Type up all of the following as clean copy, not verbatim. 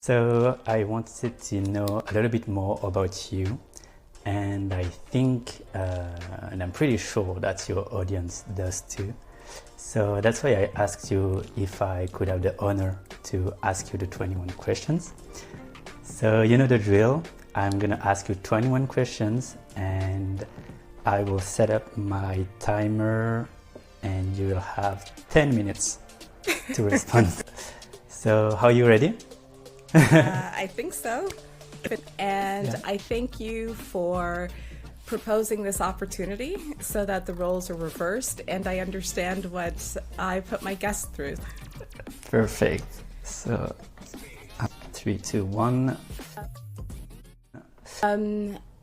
So I wanted to know a little bit more about you, and I think, and I'm pretty sure that your audience does too. So that's why I asked you if I could have the honor to ask you the 21 questions. So you know the drill. I'm gonna ask you 21 questions and I will set up my timer and you will have 10 minutes to respond. So are you ready? I think so. And Yeah. I thank you for proposing this opportunity so that the roles are reversed and I understand what I put my guests through. Perfect. So 3, 2, 1.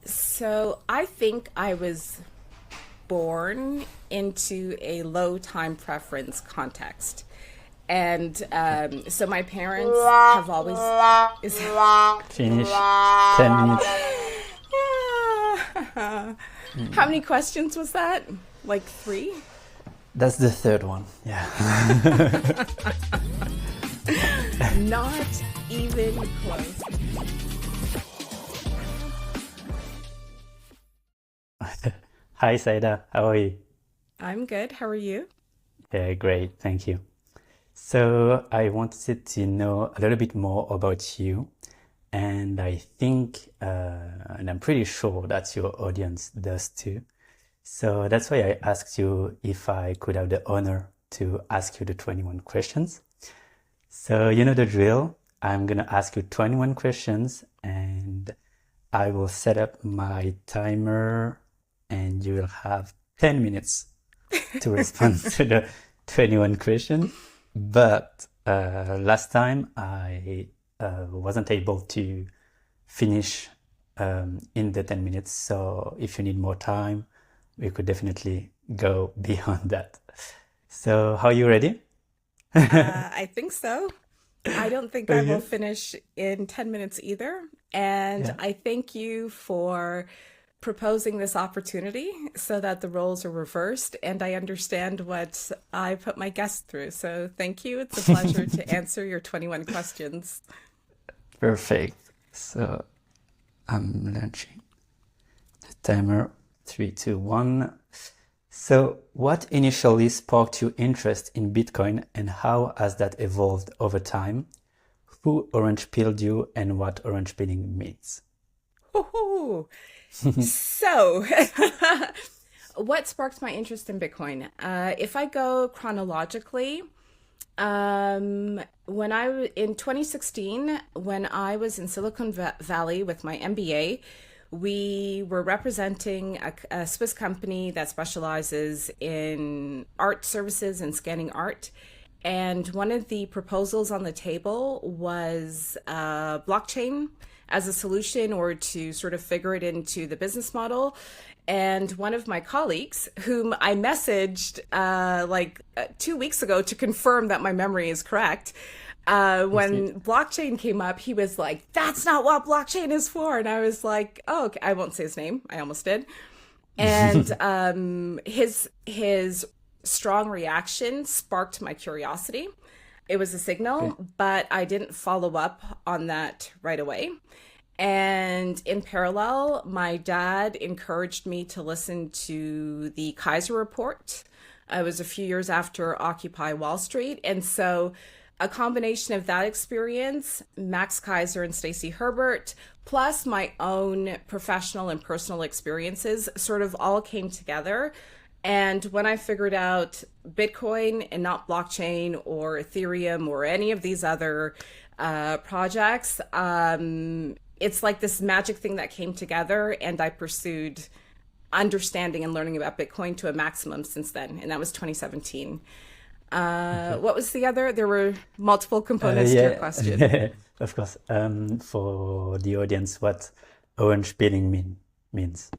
So I think I was born into a low time preference context. And so my parents have always... Finish. 10 minutes. How many questions was that? Like 3? That's the third one. Yeah. Not even close. Hi, Saida. How are you? I'm good. How are you? Yeah, great. Thank you. So I wanted to know a little bit more about you, and I think, and I'm pretty sure that your audience does too. So that's why I asked you if I could have the honor to ask you the 21 questions. So you know the drill. I'm gonna ask you 21 questions and I will set up my timer and you will have 10 minutes to respond to the 21 questions. But last time I wasn't able to finish in the 10 minutes. So if you need more time, we could definitely go beyond that. So are you ready? I think so. I don't think I will Okay. finish in 10 minutes either. And Yeah. I thank you for proposing this opportunity so that the roles are reversed and I understand what I put my guests through. So thank you. It's a pleasure to answer your 21 questions. Perfect. So I'm launching the timer. 3, 2, 1. So what initially sparked your interest in Bitcoin and how has that evolved over time? Who orange pilled you and what orange pilling means? Woohoo! So, what sparked my interest in Bitcoin? If I go chronologically, in 2016, when I was in Silicon Valley with my MBA, we were representing a Swiss company that specializes in art services and scanning art. And one of the proposals on the table was blockchain as a solution or to sort of figure it into the business model. And one of my colleagues, whom I messaged 2 weeks ago to confirm that my memory is correct, when blockchain came up, he was like, "That's not what blockchain is for." And I was like, "Oh, okay." I won't say his name. I almost did. And his strong reaction sparked my curiosity. It was a Okay. signal, but I didn't follow up on that right away. And in parallel, my dad encouraged me to listen to the Kaiser Report. It was a few years after Occupy Wall Street. And so a combination of that experience, Max Kaiser and Stacey Herbert, plus my own professional and personal experiences sort of all came together. And when I figured out Bitcoin and not blockchain or Ethereum or any of these other projects, it's like this magic thing that came together, and I pursued understanding and learning about Bitcoin to a maximum since then, and that was 2017. Okay. What was the other? There were multiple components to your question. Yeah, of course. For the audience, what orange pilling means.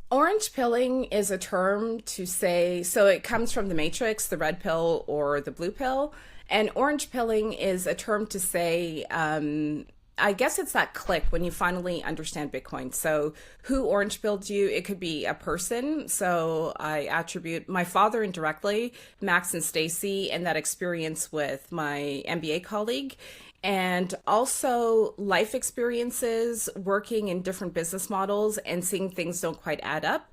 Orange pilling is a term to say, so it comes from the matrix, the red pill or the blue pill. And orange pilling is a term to say, I guess it's that click when you finally understand Bitcoin. So who orange pilled you? It could be a person. So I attribute my father indirectly, Max and Stacy, and that experience with my MBA colleague. and also life experiences working in different business models and seeing things don't quite add up.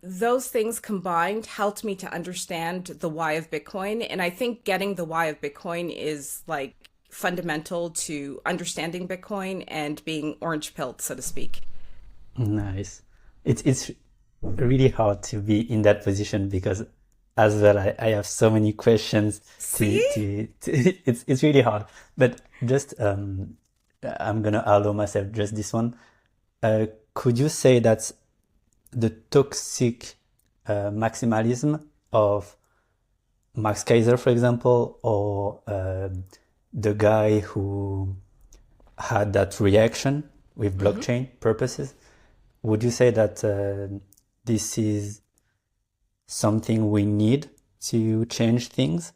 Those things combined helped me to understand the why of Bitcoin. And I think getting the why of Bitcoin is like fundamental to understanding Bitcoin and being orange pilled, so to speak. Nice. It's really hard to be in that position because as well I have so many questions See? to it's really hard. But just I'm gonna allow myself just this one. Uh, could you say that the toxic maximalism of Max Kaiser, for example, or the guy who had that reaction with Hmm. blockchain purposes, would you say that this is something we need to change things?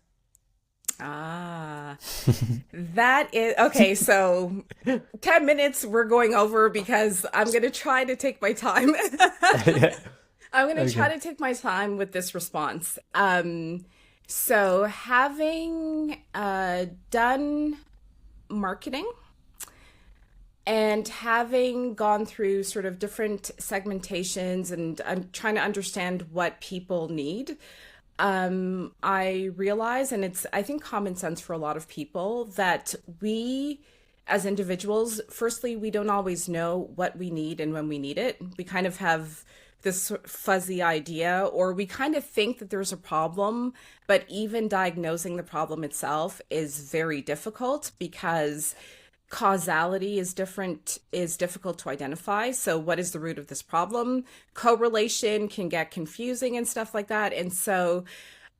Ah, that is okay. So 10 minutes we're going over because I'm going to try to take my time. Yeah. I'm going to try Okay. to take my time with this response. So having done marketing and having gone through sort of different segmentations and I'm trying to understand what people need, I realize, and it's, I think, common sense for a lot of people that we, as individuals, firstly, we don't always know what we need and when we need it. We kind of have this fuzzy idea, or we kind of think that there's a problem, but even diagnosing the problem itself is very difficult because causality is difficult to identify. So what is the root of this problem? Correlation can get confusing and stuff like that. And so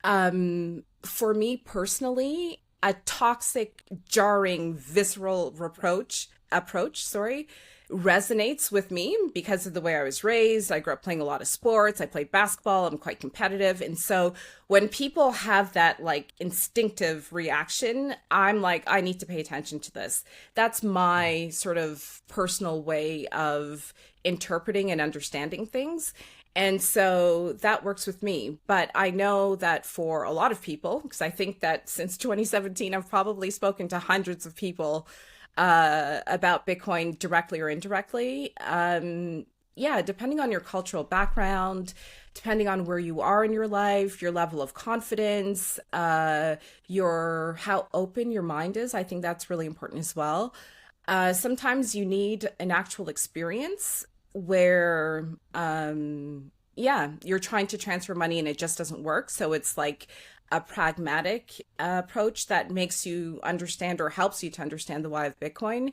for me personally, a toxic, jarring, visceral approach, resonates with me because of the way I was raised. I grew up playing a lot of sports. I played basketball. I'm quite competitive. And so when people have that like instinctive reaction, I'm like, I need to pay attention to this. That's my sort of personal way of interpreting and understanding things. And so that works with me. But I know that for a lot of people, because I think that since 2017, I've probably spoken to hundreds of people about Bitcoin directly or indirectly. Yeah, depending on your cultural background, depending on where you are in your life, your level of confidence, your how open your mind is, I think that's really important as well. Sometimes you need an actual experience where yeah, you're trying to transfer money and it just doesn't work. So it's like a pragmatic approach that makes you understand or helps you to understand the why of Bitcoin.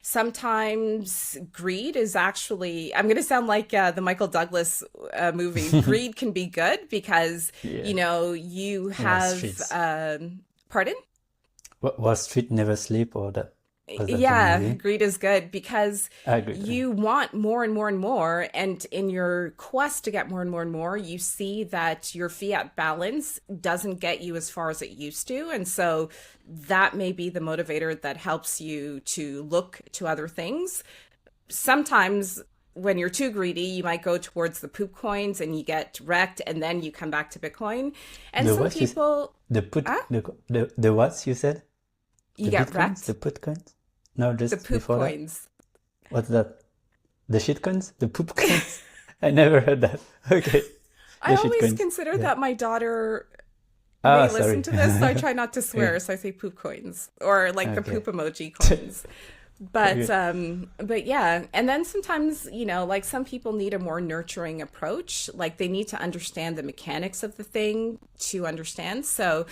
Sometimes greed is actually, I'm going to sound like the Michael Douglas movie. Greed can be good because, Yeah. you Wall have, Street. pardon? Wall Street Never Sleep, or that was that the Yeah, movie? greed is good because I agree. you want more and more and more. And in your quest to get more and more and more, you see that your fiat balance doesn't get you as far as it used to. And so that may be the motivator that helps you to look to other things. Sometimes when you're too greedy, you might go towards the poop coins and you get wrecked, and then you come back to Bitcoin. And The some what you people, the put ah, the what you said? you The get bitcoins? The wrecked. put coins? No, The just poop before that. coins. What's that? The shit coins? The poop coins? I never heard that. Okay. I The shit always coins. consider Yeah. that my daughter Ah, may listen sorry. to this, so I try not to swear. Okay. So I say poop coins or like the Okay. poop emoji coins. But Okay. yeah, and then sometimes, like some people need a more nurturing approach. Like they need to understand the mechanics of the thing to understand. So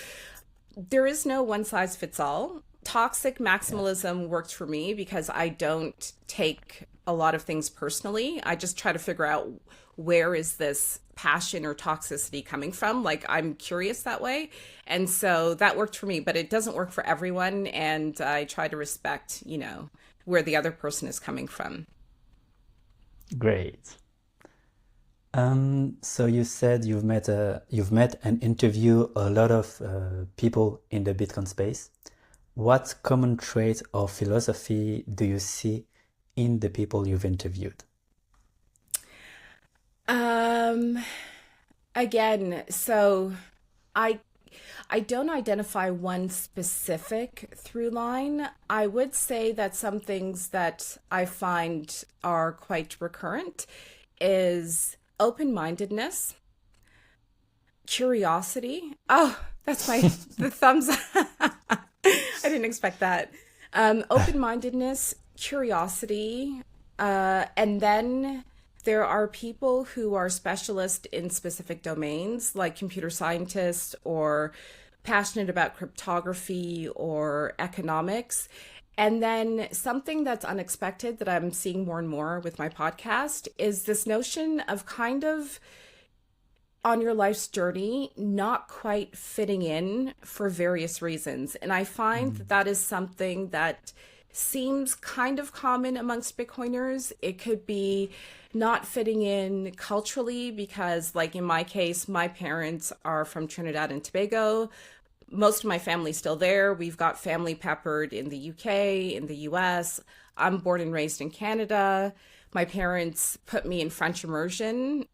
there is no one size fits all. Toxic Yeah. maximalism worked for me because I don't take a lot of things personally. I just try to figure out where is this passion or toxicity coming from. Like I'm curious that way. And so that worked for me, but it doesn't work for everyone. And I try to respect, where the other person is coming from. Great. So you said you've met and interviewed a lot of people in the Bitcoin space. What common trait or philosophy do you see in the people you've interviewed? Um, Again, so I I don't identify one specific through line. I would say that some things that I find are quite recurrent is open-mindedness, curiosity. Oh, that's my the thumbs up. I didn't expect that. Open-mindedness, curiosity, and then there are people who are specialists in specific domains, like computer scientists or passionate about cryptography or economics. And then something that's unexpected that I'm seeing more and more with my podcast is this notion of kind of on your life's journey, not quite fitting in for various reasons. And I find that that is something that seems kind of common amongst Bitcoiners. It could be not fitting in culturally because, like in my case, my parents are from Trinidad and Tobago. Most of my family's still there. We've got family peppered in the UK, in the US. I'm born and raised in Canada. My parents put me in French immersion,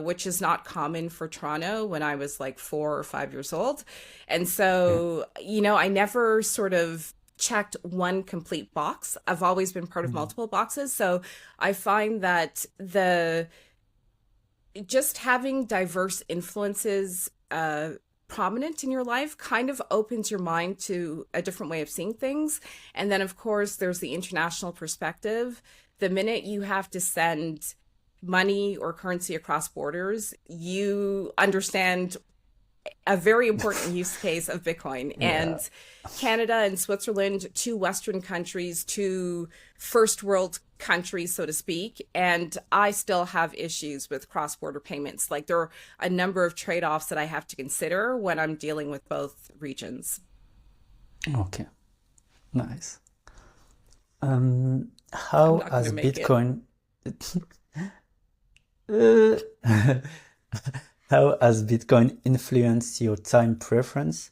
which is not common for Toronto when I was like 4 or 5 years old. And so, I never sort of checked one complete box. I've always been part of multiple boxes. So I find that just having diverse influences prominent in your life kind of opens your mind to a different way of seeing things. And then, of course, there's the international perspective. The minute you have to send money or currency across borders, you understand a very important use case of Bitcoin. And Canada and Switzerland, two Western countries, two first world countries, so to speak. And I still have issues with cross-border payments. Like there are a number of trade-offs that I have to consider when I'm dealing with both regions. Okay, nice. How has Bitcoin how has Bitcoin influenced your time preference?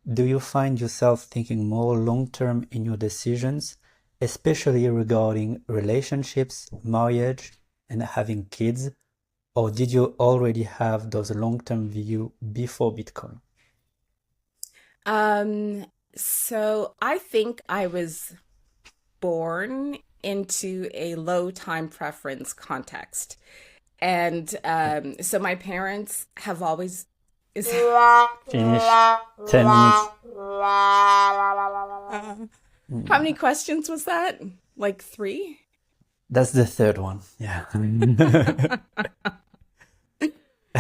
Do you find yourself thinking more long-term in your decisions, especially regarding relationships, marriage, and having kids? Or did you already have those long-term view before Bitcoin? So I think I was born into a low time preference context. And so my parents have always is Finish 10 minutes. how many questions was that? Like 3? That's the third one. Yeah.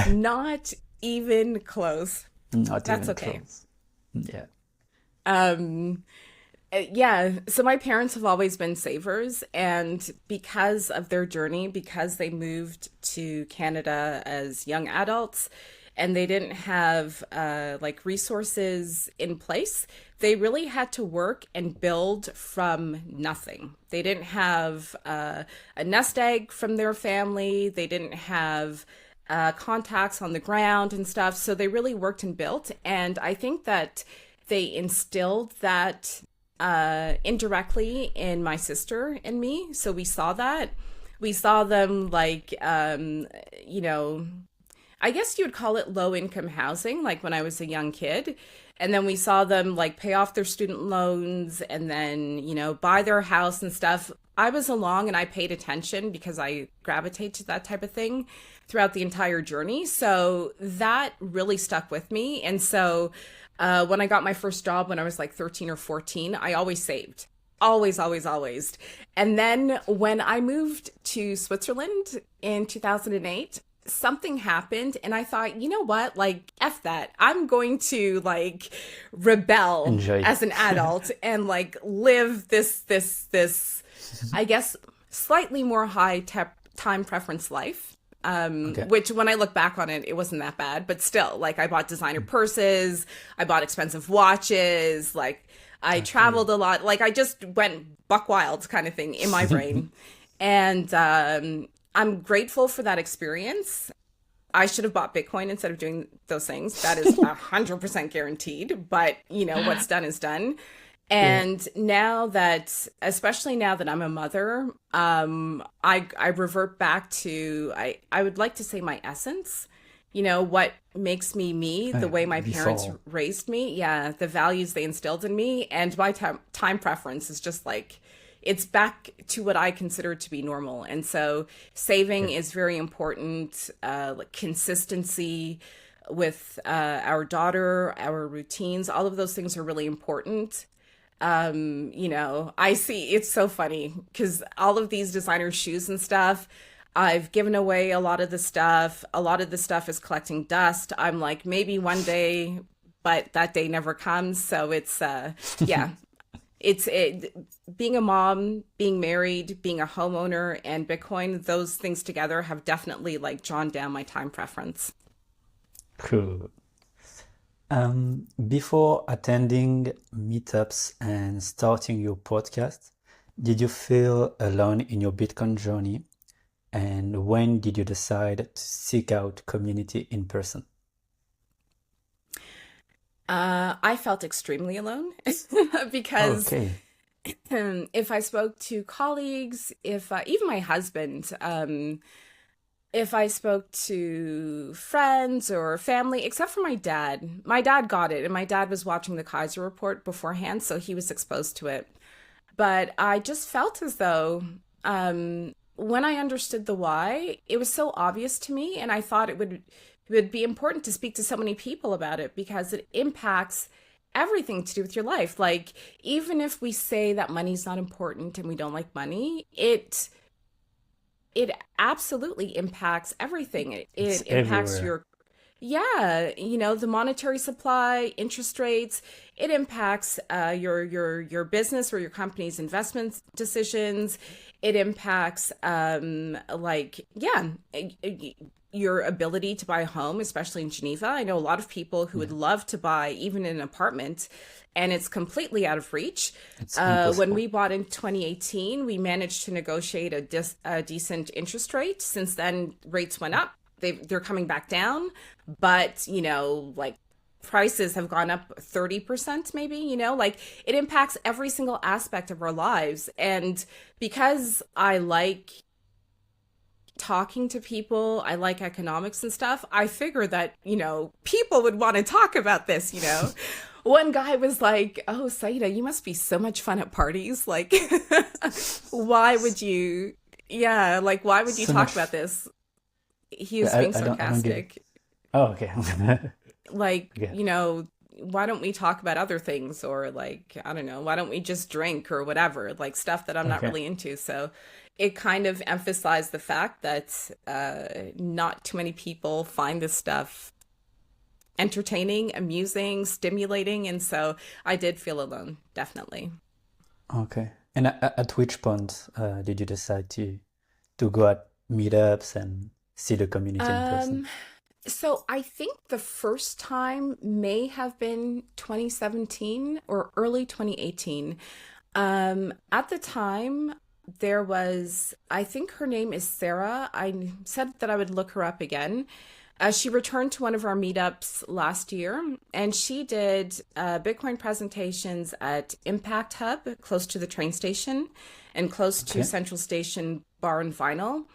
Not even close. Not That's even okay. close. Yeah. Yeah, so my parents have always been savers, and because of their journey, because they moved to Canada as young adults, and they didn't have like resources in place, they really had to work and build from nothing. They didn't have a nest egg from their family. They didn't have contacts on the ground and stuff. So they really worked and built. And I think that they instilled that indirectly in my sister and me. So we saw that. We saw them like, I guess you would call it low income housing, like when I was a young kid. And then we saw them like pay off their student loans and then, buy their house and stuff. I was along and I paid attention because I gravitate to that type of thing throughout the entire journey. So that really stuck with me. And so when I got my first job when I was like 13 or 14, I always saved. Always, always, always. And then when I moved to Switzerland in 2008, something happened and I thought, you know what, like F that. I'm going to like rebel Enjoy. as an adult and like live this, I guess, slightly more time preference life. Okay. Which when I look back on it, it wasn't that bad, but still, like I bought designer purses, I bought expensive watches, like I traveled a lot, like I just went buck wild kind of thing in my brain. And I'm grateful for that experience. I should have bought Bitcoin instead of doing those things. That is 100% guaranteed, but what's done is done. And now that, especially now that I'm a mother, I revert back to, I would like to say my essence. what makes me me, the way my parents Before. raised me, yeah, the values they instilled in me, and my time preference is just like it's back to what I consider to be normal. And so saving Okay. is very important, like consistency with our daughter, our routines, all of those things are really important. I see it's so funny because all of these designer shoes and stuff, I've given away a lot of the stuff. A lot of the stuff is collecting dust. I'm like, maybe one day, but that day never comes. So yeah, being a mom, being married, being a homeowner, and Bitcoin, those things together have definitely like drawn down my time preference. Cool. Before attending meetups and starting your podcast, did you feel alone in your Bitcoin journey? And when did you decide to seek out community in person? I felt extremely alone because Okay. if I spoke to colleagues, if even my husband, if I spoke to friends or family, except for my dad got it, and my dad was watching the Kaiser report beforehand, so he was exposed to it. But I just felt as though when I understood the why, it was so obvious to me, and I thought it would be important to speak to so many people about it because it impacts everything to do with your life. Like even if we say that money's not important and we don't like money, it absolutely impacts everything. It's It impacts everywhere. your, yeah, the monetary supply, interest rates. It impacts your business or your company's investment decisions. It impacts yeah, your ability to buy a home, especially in Geneva. I know a lot of people who would Yeah. love to buy even an apartment, and it's completely out of reach. It's When impossible. we bought in 2018, we managed to negotiate a decent interest rate. Since then, rates went up. They're coming back down, but like prices have gone up 30% maybe, like it impacts every single aspect of our lives. And because I like talking to people, I like economics and stuff, I figure that, people would want to talk about this. One guy was like, "Oh, Saida, you must be so much fun at parties. Like, why would you, yeah, like, why would you So talk much. about this?" He was Yeah, being I don't get it. sarcastic. Oh, okay. Like, Okay. why don't we talk about other things? Or, like, I don't know, why don't we just drink or whatever, like stuff that I'm not Okay. really into. So it kind of emphasized the fact that not too many people find this stuff entertaining, amusing, stimulating. And so I did feel alone, definitely. Okay. And at which point did you decide to go at meetups and see the community in person? Um, so I think the first time may have been 2017 or early 2018. At the time, there was, I think her name is Sarah. I said that I would look her up again. She returned to one of our meetups last year, and she did Bitcoin presentations at Impact Hub, close to the train station, and close to Okay. Central Station Bar and Vinyl.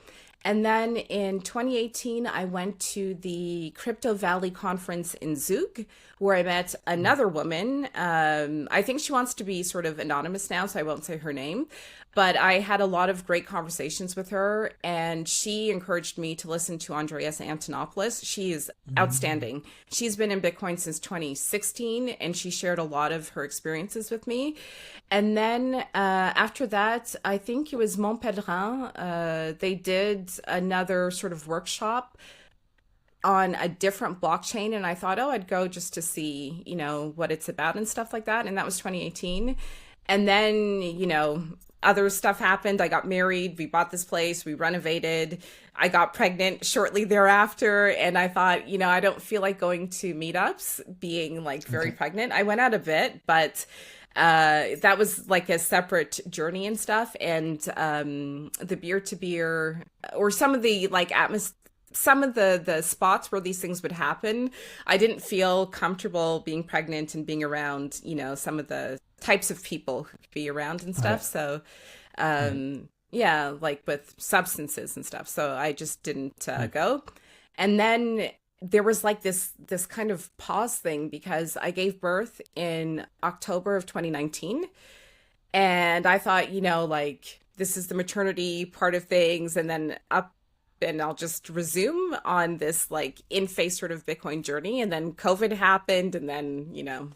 And then in 2018, I went to the Crypto Valley conference in Zug, where I met another woman. I think she wants to be sort of anonymous now, so I won't say her name. But I had a lot of great conversations with her, and she encouraged me to listen to Andreas Antonopoulos. She is Mm. outstanding. She's been in Bitcoin since 2016, and she shared a lot of her experiences with me. And then after that, I think it was Montpellerin. They did another sort of workshop on a different blockchain, and I thought, oh, I'd go just to see, what it's about and stuff like that. And that was 2018. And then, other stuff happened. I got married. We bought this place. We renovated. I got pregnant shortly thereafter. And I thought, I don't feel like going to meetups being like very Okay. pregnant. I went out a bit, but that was like a separate journey and stuff. And the beer to beer or some of the like some of the spots where these things would happen, I didn't feel comfortable being pregnant and being around, some of the types of people who could be around and stuff. Ouais. So, Ouais. yeah, like with substances and stuff. So I just didn't Ouais. go. And then there was like this kind of pause thing because I gave birth in October of 2019. And I thought, like this is the maternity part of things, and then up and I'll just resume on this like in-face sort of Bitcoin journey. And then COVID happened, and then,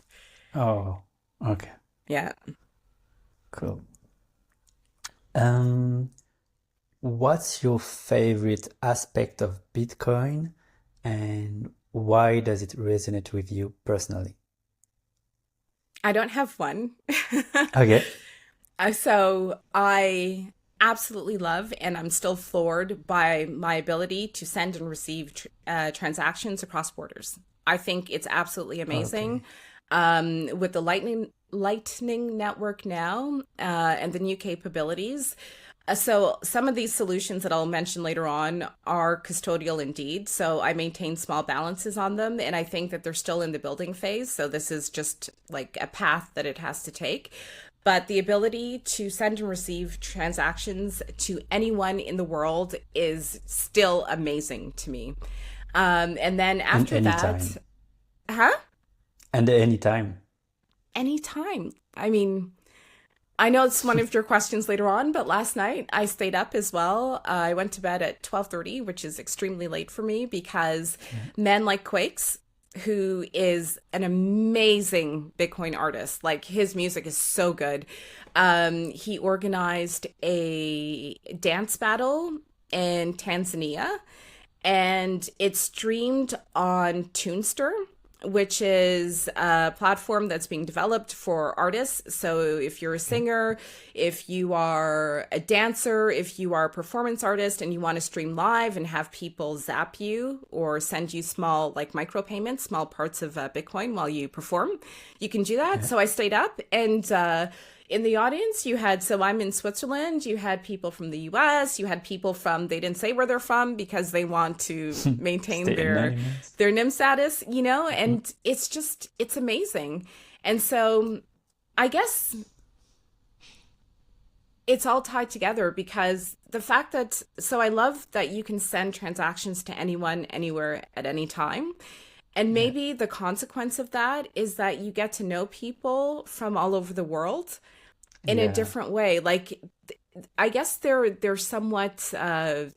Oh, okay, yeah. cool. Um, what's your favorite aspect of Bitcoin and why does it resonate with you personally? I don't have one. Okay. So I absolutely love, and I'm still floored by my ability to send and receive transactions across borders. I think it's absolutely amazing. Okay. With the Lightning Network now and the new capabilities. So some of these solutions that I'll mention later on are custodial indeed. So I maintain small balances on them, and I think that they're still in the building phase. So this is just like a path that it has to take. But the ability to send and receive transactions to anyone in the world is still amazing to me. And then And after that, anytime. huh? And anytime. Anytime. I mean, I know it's one of your questions later on, but last night I stayed up as well. I went to bed at 12:30, which is extremely late for me because Yeah. Men Like Quakes, who is an amazing Bitcoin artist, like his music is so good. He organized a dance battle in Tanzania and it's streamed on Toonster, which is a platform that's being developed for artists. So if you're a Okay. singer, if you are a dancer, if you are a performance artist and you want to stream live and have people zap you or send you small like micropayments, small parts of Bitcoin while you perform, you can do that. Yeah. So I stayed up and in the audience, you had, so I'm in Switzerland, you had people from the US, you had people from, they didn't say where they're from because they want to maintain Stay anonymous. their NIM status, Mm. and it's just, it's amazing. And so I guess it's all tied together because the fact that, so I love that you can send transactions to anyone, anywhere, at any time. And Yeah. maybe the consequence of that is that you get to know people from all over the world in a Yeah. different way. Like I guess they're somewhat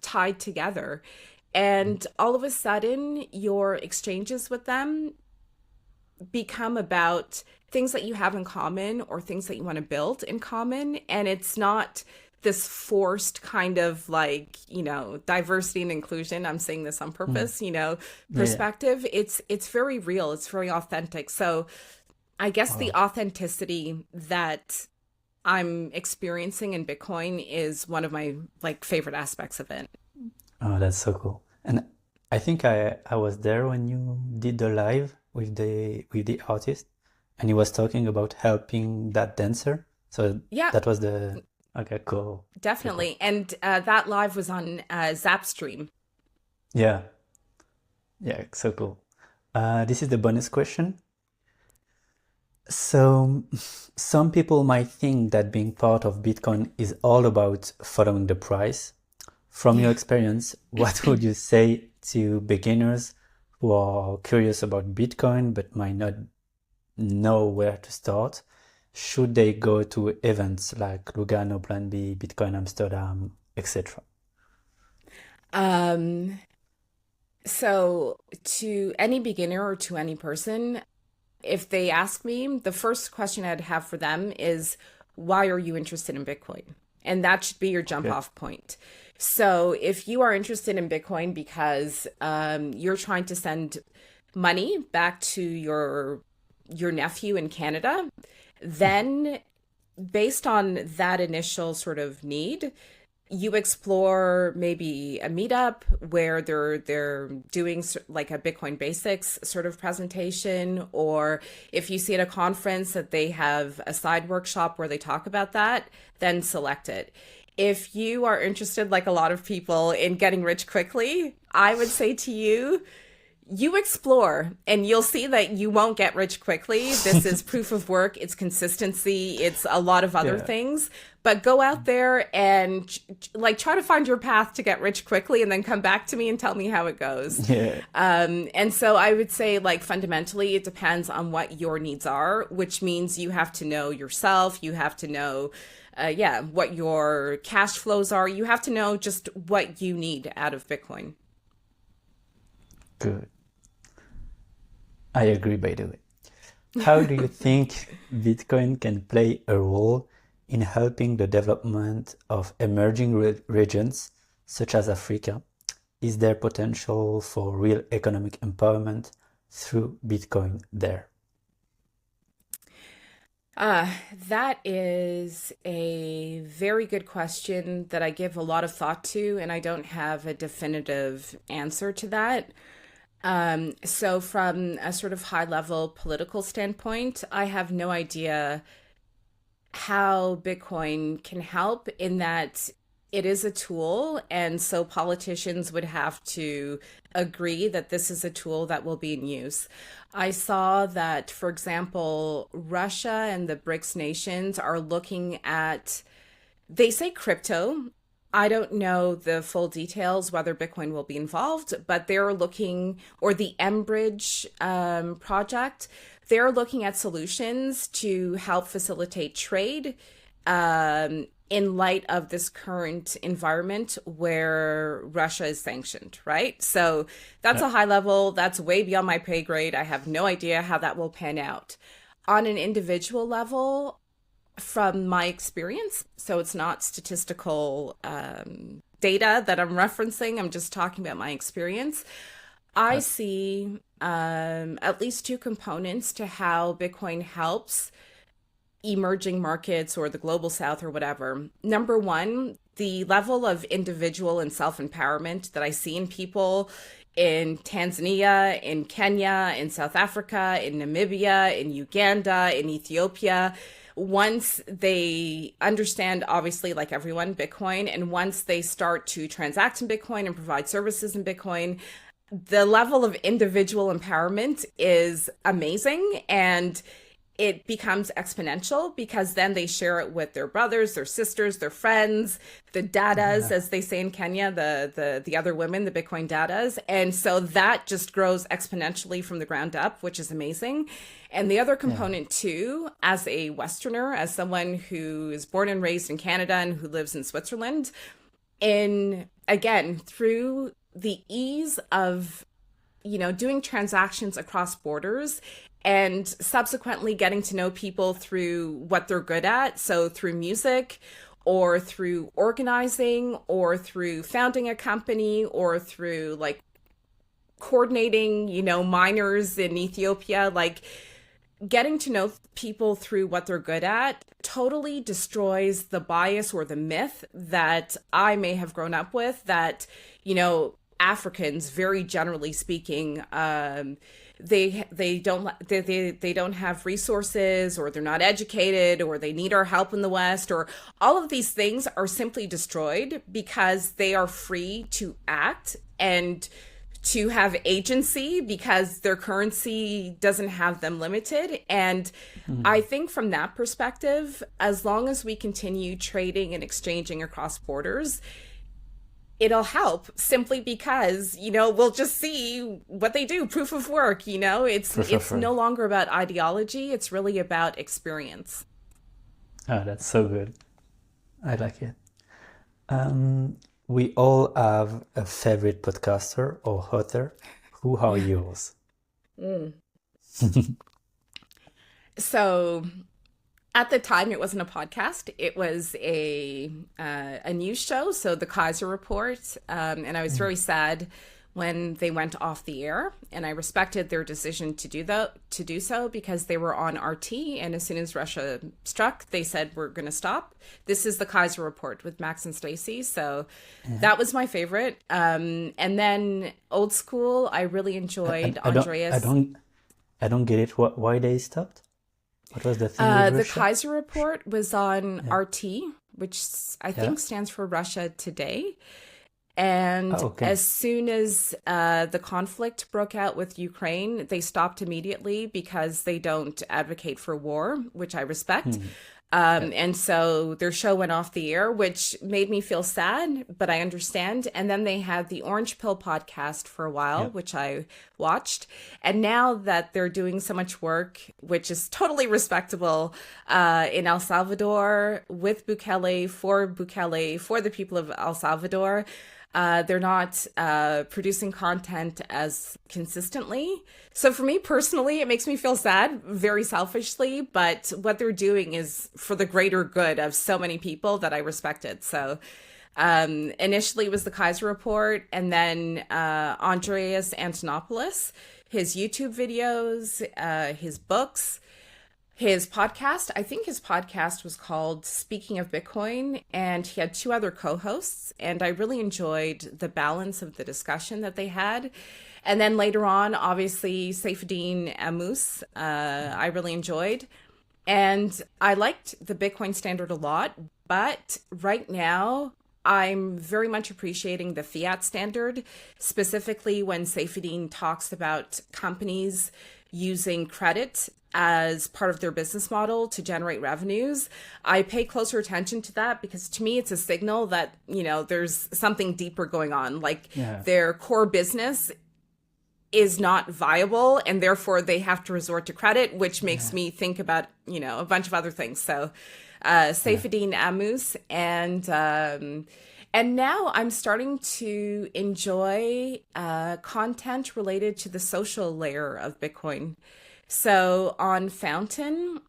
tied together, Mm. and all of a sudden your exchanges with them become about things that you have in common or things that you want to build in common, and it's not this forced kind of like diversity and inclusion, I'm saying this on Mm. purpose, Yeah. perspective. It's very real, it's very authentic. So I guess the Oh. authenticity that I'm experiencing in Bitcoin is one of my like favorite aspects of it. Oh, that's so cool. And I think I was there when you did the live with the artist and he was talking about helping that dancer. So Yeah, that was the okay, cool. Super. definitely. And that live was on Zapstream. Yeah. Yeah, so cool. This is the bonus question. So some people might think that being part of Bitcoin is all about following the price. From your Yeah. experience, what would you say to beginners who are curious about Bitcoin but might not know where to start? Should they go to events like Lugano, Plan B, Bitcoin Amsterdam, etc.? Um, so to any beginner or to any person, if they ask me, the first question I'd have for them is, why are you interested in Bitcoin? And that should be your jump Okay. off point. So if you are interested in Bitcoin because you're trying to send money back to your nephew in Canada, then based on that initial sort of need, you explore maybe a meetup where they're doing like a Bitcoin basics sort of presentation, or if you see at a conference that they have a side workshop where they talk about that, then select it. If you are interested, like a lot of people, in getting rich quickly, I would say to you, you explore and you'll see that you won't get rich quickly. This is proof of work, it's consistency, it's a lot of other Yeah. things. But go out there and like try to find your path to get rich quickly, and then come back to me and tell me how it goes. Yeah. And so I would say, like, fundamentally, it depends on what your needs are, which means you have to know yourself. You have to know, what your cash flows are. You have to know just what you need out of Bitcoin. Good. I agree, by the way. How do you think Bitcoin can play a role in helping the development of emerging regions such as Africa? Is there potential for real economic empowerment through Bitcoin there? That is a very good question that I give a lot of thought to, and I don't have a definitive answer to that. So from a sort of high level political standpoint, I have no idea how Bitcoin can help, in that it is a tool. And so politicians would have to agree that this is a tool that will be in use. I saw that, for example, Russia and the BRICS nations are looking at, they say crypto. I don't know the full details whether Bitcoin will be involved, but they're looking, or the mBridge project, they're looking at solutions to help facilitate trade in light of this current environment where Russia is sanctioned, right? So that's a high level, that's way beyond my pay grade. I have no idea how that will pan out. On an individual level, from my experience, so it's not statistical data that I'm referencing, I'm just talking about my experience. I see at least two components to how Bitcoin helps emerging markets or the global south or whatever. Number one, the level of individual and self-empowerment that I see in people in Tanzania, in Kenya, in South Africa, in Namibia, in Uganda, in Ethiopia. Once they understand, obviously, like everyone, Bitcoin, and once they start to transact in Bitcoin and provide services in Bitcoin, the level of individual empowerment is amazing, and it becomes exponential because then they share it with their brothers, their sisters, their friends, the dadas, as they say in Kenya, the other women, the Bitcoin dadas. And so that just grows exponentially from the ground up, which is amazing. And the other component too, as a Westerner, as someone who is born and raised in Canada and who lives in Switzerland, again, through the ease of, doing transactions across borders, and subsequently getting to know people through what they're good at. So through music, or through organizing, or through founding a company, or through like coordinating, miners in Ethiopia, like getting to know people through what they're good at totally destroys the bias or the myth that I may have grown up with, that, Africans, very generally speaking, they don't have resources, or they're not educated, or they need our help in the West, or all of these things are simply destroyed because they are free to act and to have agency because their currency doesn't have them limited. And I think from that perspective, as long as we continue trading and exchanging across borders, it'll help, simply because, we'll just see what they do. Proof of work, it's no longer about ideology. It's really about experience. Oh, that's so good. I like it. We all have a favorite podcaster or author. Who are yours? So at the time, it wasn't a podcast. It was a news show, so the Kaiser Report, and I was very sad when they went off the air, and I respected their decision to do so because they were on RT, and as soon as Russia struck, they said, we're going to stop. This is the Kaiser Report with Max and Stacy, so that was my favorite. And then old school, I really enjoyed Andreas. I don't get it. Why they stopped? What was the thing with the Russia? Kaiser Report was on RT, which I think stands for Russia Today. And as soon as the conflict broke out with Ukraine, they stopped immediately because they don't advocate for war, which I respect. Yeah. And so their show went off the air, which made me feel sad, but I understand. And then they had the Orange Pill podcast for a while, Yeah. which I watched. And now that they're doing so much work, which is totally respectable, in El Salvador with Bukele, for the people of El Salvador, they're not producing content as consistently. So for me personally, it makes me feel sad, very selfishly, but what they're doing is for the greater good of so many people that I respected. So initially it was the Kaiser Report, and then Andreas Antonopoulos, his YouTube videos, his books, his podcast. I think his podcast was called Speaking of Bitcoin, and he had two other co-hosts, and I really enjoyed the balance of the discussion that they had. And then later on, obviously, Saifedean Ammous, I really enjoyed. And I liked the Bitcoin Standard a lot, but right now I'm very much appreciating the fiat standard, specifically when Saifedean talks about companies using credit as part of their business model to generate revenues. I pay closer attention to that because to me it's a signal that, there's something deeper going on. Like Yeah. their core business is not viable and therefore they have to resort to credit, which makes me think about, a bunch of other things. So Yeah. Saifedean Ammous, and now I'm starting to enjoy content related to the social layer of Bitcoin. So on Fountain,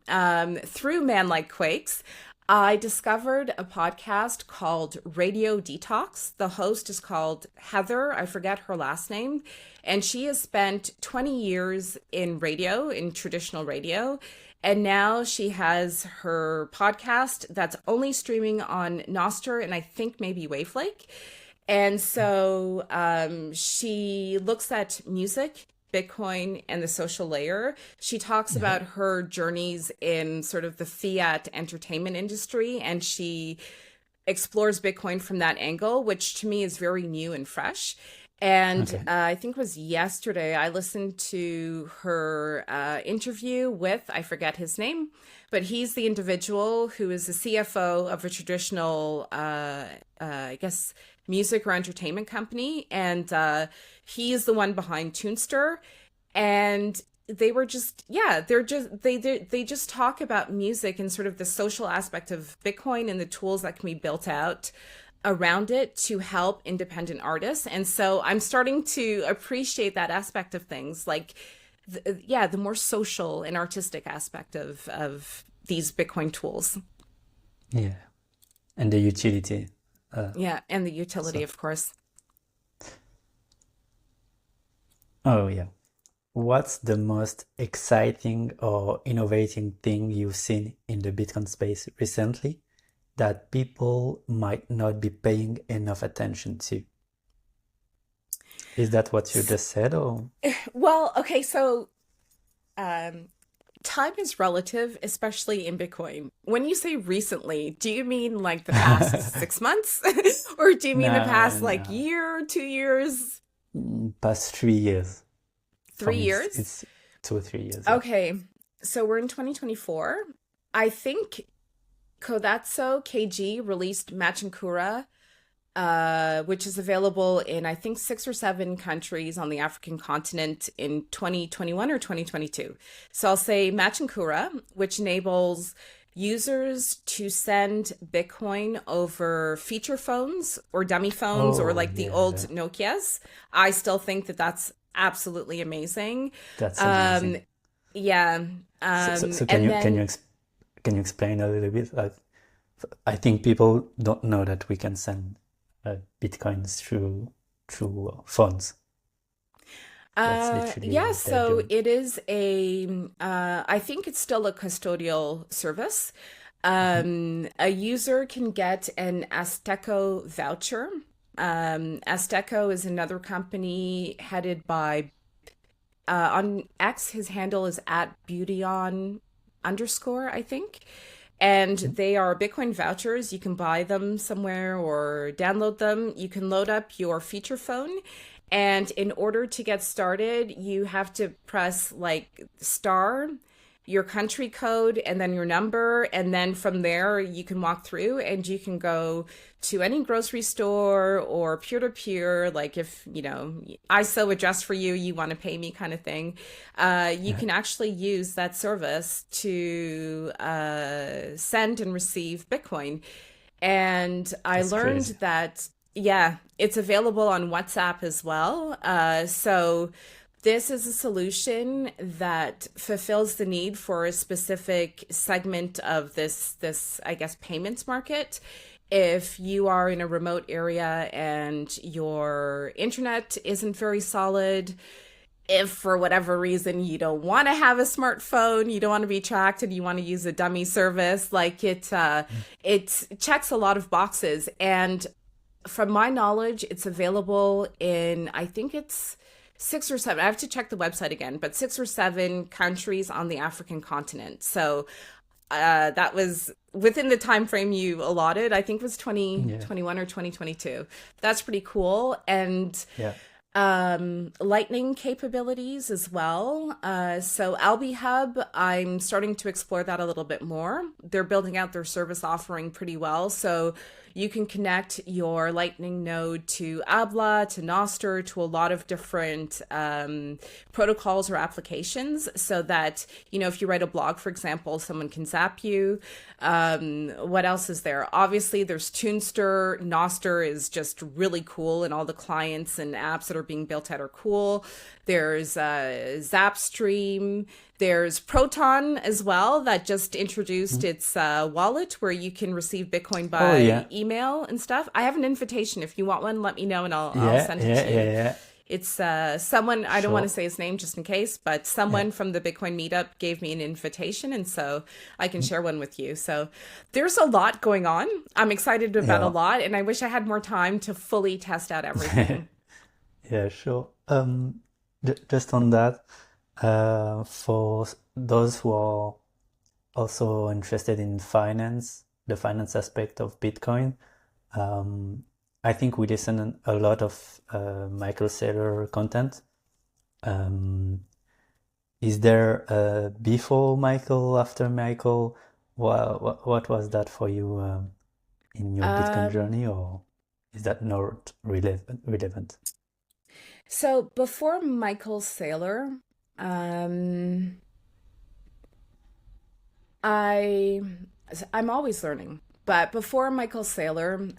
through Man Like Quakes, I discovered a podcast called Radio Detox. The host is called Heather. I forget her last name. And she has spent 20 years in radio, in traditional radio. And now she has her podcast that's only streaming on Nostr and I think maybe Waveflake. And so she looks at music, Bitcoin, and the social layer. She talks Yeah. about her journeys in sort of the fiat entertainment industry, and she explores Bitcoin from that angle, which to me is very new and fresh. And Okay. I think it was yesterday I listened to her interview with, I forget his name, but he's the individual who is the CFO of a traditional, I guess, music or entertainment company. And he's the one behind Toonster. And they were just, yeah, they just talk about music and sort of the social aspect of Bitcoin and the tools that can be built out around it to help independent artists. And so I'm starting to appreciate that aspect of things, like the more social and artistic aspect of these Bitcoin tools. Yeah. And the utility. Yeah, and the utility, So, of course. oh yeah. What's the most exciting or innovating thing you've seen in the Bitcoin space recently that people might not be paying enough attention to? Is that what you just said, or? Well, okay, so um, time is relative, especially in Bitcoin. When you say recently, do you mean like the past 6 months? Or do you mean the No, past like no. year, 2 years, Past 3 years. For three me, years? it's 2 or 3 years. Yeah. Okay, so we're in 2024. I think Kodatsu KG released Machinkura, which is available in, I think, 6 or 7 countries on the African continent in 2021 or 2022. So I'll say Machinkura, which enables users to send Bitcoin over feature phones or dummy phones or Oh like the old yeah, Nokias. I still think that that's absolutely amazing. that's Um, amazing. yeah. So And then can you explain a little bit? Like, I think people don't know that we can send bitcoins through phones. That's literally yeah, what they're so doing. it is I think it's still a custodial service. Hmm. A user can get an Azteco voucher. Azteco is another company headed by, on X, his handle is at beautyon underscore, I think. And Hmm. they are Bitcoin vouchers. You can buy them somewhere or download them. You can load up your feature phone. And in order to get started, you have to press like star your country code and then your number, and then from there you can walk through and you can go to any grocery store or peer-to-peer, like if I sew a dress for you, you want to pay me kind of thing. You Yeah, can actually use that service to send and receive Bitcoin. And I that's learned crazy. that, yeah, it's available on WhatsApp as well. So this is a solution that fulfills the need for a specific segment of this, I guess, payments market. If you are in a remote area and your internet isn't very solid, if for whatever reason you don't want to have a smartphone, you don't want to be tracked, and you want to use a dummy service, like it checks a lot of boxes. And from my knowledge, it's available in, I think it's 6 or 7. I have to check the website again, but 6 or 7 countries on the African continent. So that was within the time frame you allotted. I think it was Yeah, 2021 or 2022. That's pretty cool. And yeah, lightning capabilities as well. So Albi Hub, I'm starting to explore that a little bit more. They're building out their service offering pretty well. So you can connect your Lightning node to Abla, to Nostr, to a lot of different protocols or applications, so that, if you write a blog, for example, someone can zap you. What else is there? Obviously, there's Tunster. Nostr is just really cool, and all the clients and apps that are being built out are cool. There's Zapstream. There's Proton as well, that just introduced mm. its wallet where you can receive Bitcoin Oh by yeah, email and stuff. I have an invitation. If you want one, let me know and I'll yeah, send it yeah, to yeah, you. yeah. It's someone, I don't want to Sure. say his name just in case, but Yeah. someone from the Bitcoin Meetup gave me an invitation, and so I can Mm. share one with you. So there's a lot going on. I'm excited about a Yeah. lot, and I wish I had more time to fully test out everything. Yeah, sure. Just on that, for those who are also interested in finance, the finance aspect of Bitcoin, um, I think we listen a lot of Michael Saylor content. Um, is there before Michael, after Michael? What was that for you in your Bitcoin Um, journey, or is that not relevant? so before Michael Saylor, um, I I'm always learning. But before Michael Saylor,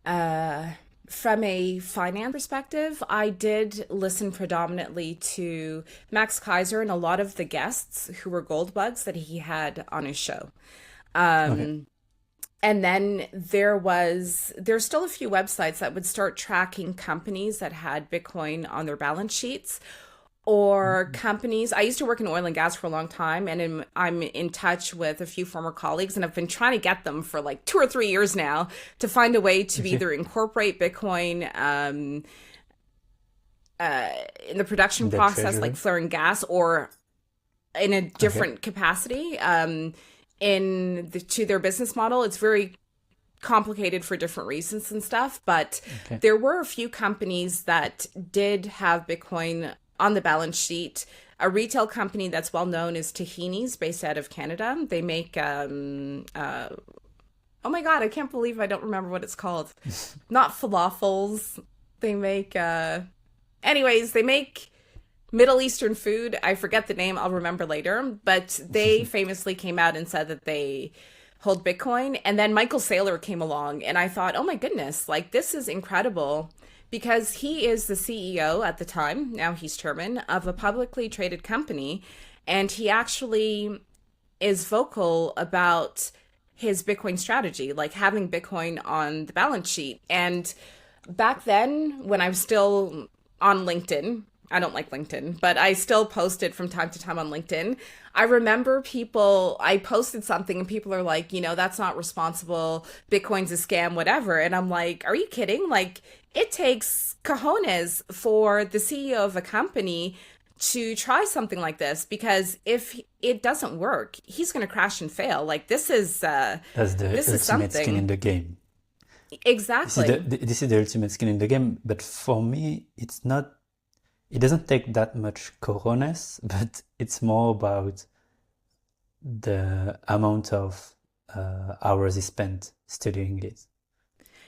uh, from a finance perspective, I did listen predominantly to Max Kaiser and a lot of the guests who were gold bugs that he had on his show. Okay. And then there's still a few websites that would start tracking companies that had Bitcoin on their balance sheets, or Mhm. companies. I used to work in oil and gas for a long time, and I'm in touch with a few former colleagues, and I've been trying to get them for like 2 or 3 years now to find a way to Okay. either incorporate Bitcoin in the production In the process, like treasury. flaring gas, or in a Okay. different capacity to their business model. It's very complicated for different reasons and stuff, but Okay. there were a few companies that did have Bitcoin on the balance sheet. A retail company that's well known is Tahini's, based out of Canada. They make oh my god, I can't believe I don't remember what it's called. Not falafels. They make anyways, they make Middle Eastern food. I forget the name, I'll remember later, but they famously came out and said that they hold Bitcoin. And then Michael Saylor came along, and I thought, oh my goodness, like this is incredible, because he is the CEO at the time, now he's chairman of a publicly traded company, and he actually is vocal about his Bitcoin strategy, like having Bitcoin on the balance sheet. And back then, when I was still on LinkedIn, I don't like LinkedIn, but I still posted from time to time on LinkedIn. I remember I posted something and people are like, that's not responsible. Bitcoin's a scam, whatever. And I'm like, are you kidding? Like, it takes cojones for the CEO of a company to try something like this, because if it doesn't work, he's going to crash and fail. Like, That's the this is ultimate skin in something. the game. This is Exactly. this is the ultimate skin in the game. But for me, it's not. it doesn't take that much cojones, but it's more about the amount of hours he spent studying it.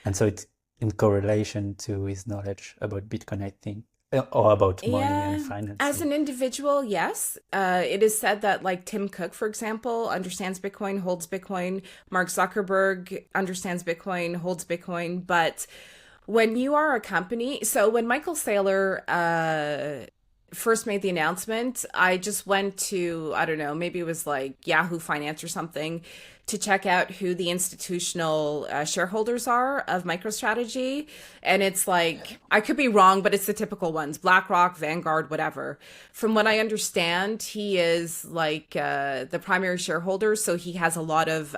And so it's in correlation to his knowledge about Bitcoin, I think, or about money and Yeah, as financing. an individual, yes. It is said that, like, Tim Cook, for example, understands Bitcoin, holds Bitcoin. Mark Zuckerberg understands Bitcoin, holds Bitcoin. But when you are a company, so when Michael Saylor first made the announcement, I just went to, I don't know, maybe it was like Yahoo Finance or something, to check out who the institutional shareholders are of MicroStrategy. And it's like, I could be wrong, but it's the typical ones: BlackRock, Vanguard, whatever. From what I understand, he is like the primary shareholder. So he has a lot of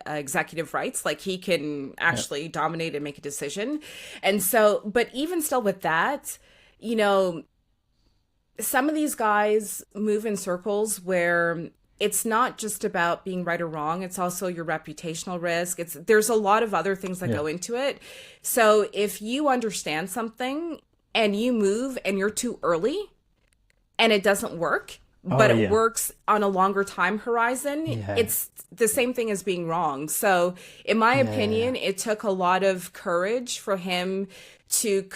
executive rights. Like, he can Yeah. actually dominate and make a decision. And so, but even still with that, you know, some of these guys move in circles where it's not just about being right or wrong, it's also your reputational risk. There's a lot of other things that Yeah. go into it. So if you understand something and you move and you're too early and it doesn't work, Oh, but it yeah. works on a longer time horizon, Yeah. it's the same thing as being wrong. So in my Yeah. opinion, it took a lot of courage for him to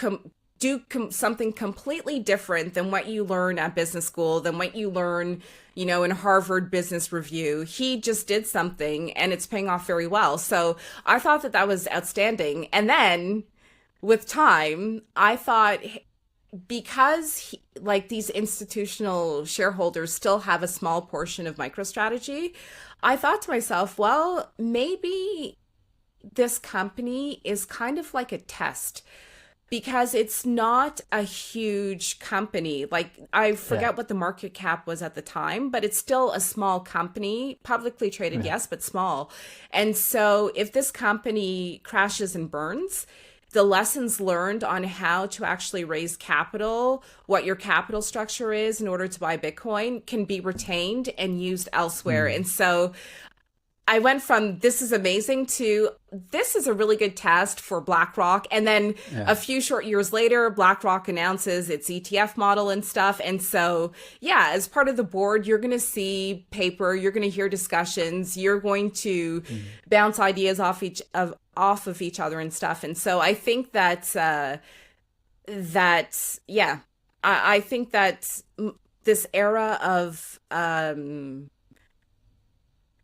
something completely different than what you learn at business school, than what you learn, in Harvard Business Review. He just did something and it's paying off very well. So I thought that that was outstanding. And then with time, I thought, because like, these institutional shareholders still have a small portion of MicroStrategy, I thought to myself, well, maybe this company is kind of like a test, because it's not a huge company. Like, I Yeah. forget what the market cap was at the time, but it's still a small company, publicly traded, Yeah. yes, but small. And so if this company crashes and burns, the lessons learned on how to actually raise capital, what your capital structure is in order to buy Bitcoin, can be retained and used elsewhere. Mm. And so I went from "this is amazing" to "this is a really good test for BlackRock." And then Yeah. a few short years later, BlackRock announces its ETF model and stuff. And so, yeah, as part of the board, you're going to see paper, you're going to hear discussions, you're going to Mm. bounce ideas off of each other and stuff. And so I think that yeah, I think that this era of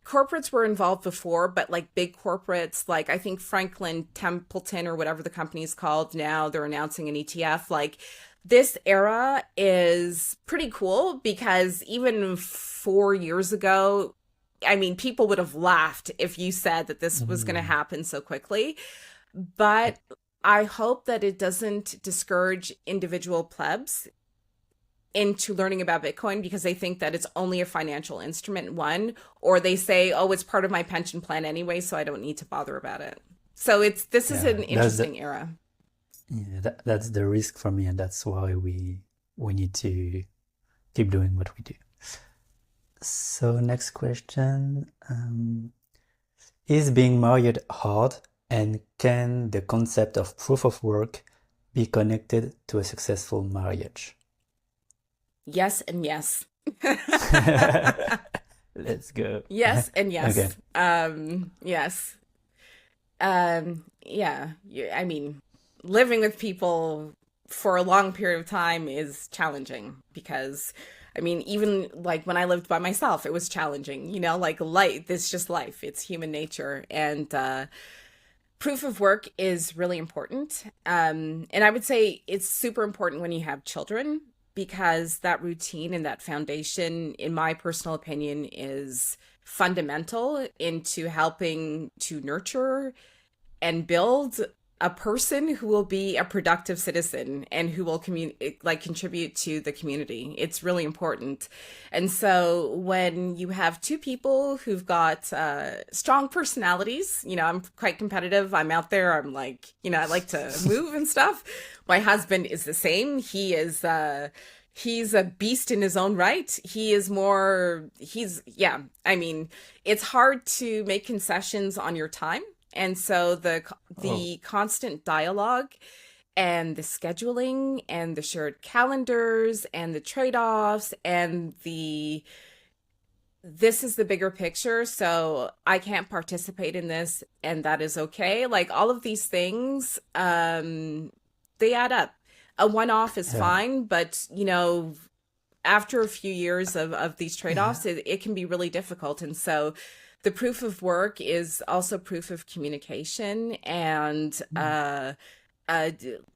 corporates were involved before, but like big corporates, like I think Franklin Templeton or whatever the company is called now, they're announcing an ETF. Like, this era is pretty cool, because even 4 years ago, I mean, people would have laughed if you said that this was going to Mm. happen so quickly. Yeah. But I hope that it doesn't discourage individual plebs into learning about Bitcoin because they think that it's only a financial instrument, one, or they say, oh, it's part of my pension plan anyway, so I don't need to bother about it. So this is Yeah. an interesting era. Yeah, that's the risk for me, and that's why we need to keep doing what we do. So next question, is being married hard, and can the concept of proof of work be connected to a successful marriage? Yes and yes. Let's go. Yes and Okay. yes. Yes. Yeah. I mean, living with people for a long period of time is challenging, because, I mean, even like when I lived by myself, it was challenging. Like, life, it's just life. It's human nature. And proof of work is really important. And I would say it's super important when you have children, because that routine and that foundation, in my personal opinion, is fundamental into helping to nurture and build a person who will be a productive citizen and who will contribute to the community. It's really important. And so when you have two people who've got strong personalities, I'm quite competitive. I'm out there. I'm like, I like to move and stuff. My husband is the same. He's a beast in his own right. Yeah, I mean, it's hard to make concessions on your time. And so Oh, the constant dialogue and the scheduling and the shared calendars and the trade-offs and this is the bigger picture, so I can't participate in this, and that is okay. Like all of these things, they add up. A one-off is Yeah. fine, but after a few years of these Yeah. trade-offs, it can be really difficult. And so the proof of work is also proof of communication and Mm.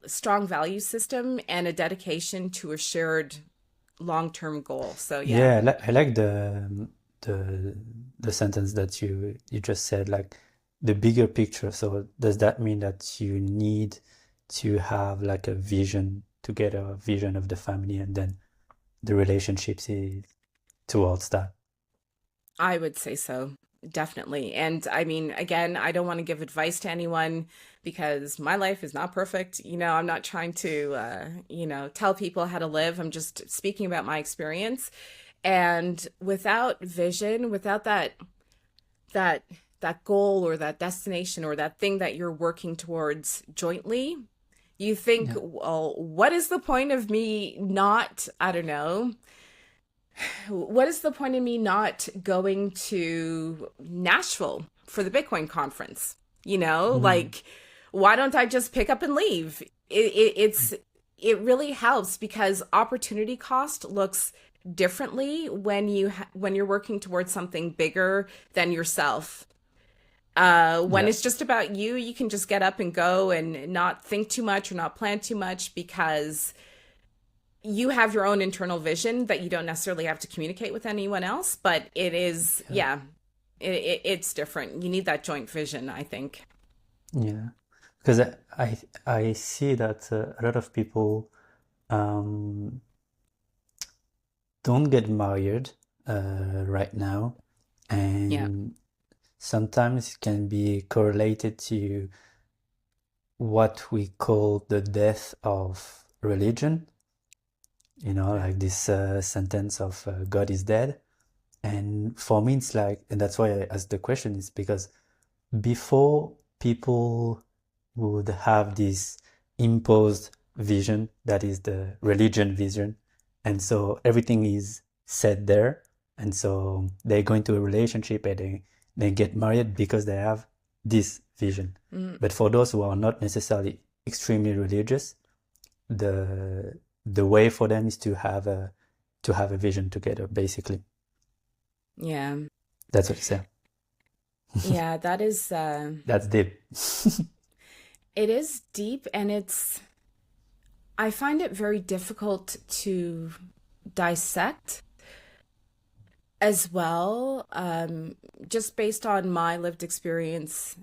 strong value system and a dedication to a shared long-term goal. So yeah. Yeah, I like the the sentence that you just said, like the bigger picture. So does that mean that you need to have like a vision to get a vision of the family, and then the relationships is towards that? I would say so, definitely. And I mean, again, I don't want to give advice to anyone because my life is not perfect. I'm not trying to, tell people how to live. I'm just speaking about my experience. And without vision, without that that goal or that destination or that thing that you're working towards jointly, you think, Yeah. well, what is the point of me not, I don't know, what is the point of me not going to Nashville for the Bitcoin conference? Mm. Like, why don't I just pick up and leave? It really helps because opportunity cost looks differently when when you're working towards something bigger than yourself. When Yeah. it's just about you, you can just get up and go and not think too much or not plan too much because you have your own internal vision that you don't necessarily have to communicate with anyone else, but it is, Yeah. yeah, it's different. You need that joint vision, I think. Yeah. Because I see that a lot of people um, don't get married right now, Yeah. and sometimes it can be correlated to what we call the death of religion, like this sentence of God is dead. And for me, it's like, and that's why I asked the question, is because before people would have this imposed vision that is the religion vision, and so everything is set there, and so they go into a relationship and they get married because they have this vision. Mm, But for those who are not necessarily extremely religious, the way for them is to have a vision together, basically. yeah. That's what you say. Yeah, that is, That's deep. it is deep and I find it very difficult to dissect as well, just based on my lived experience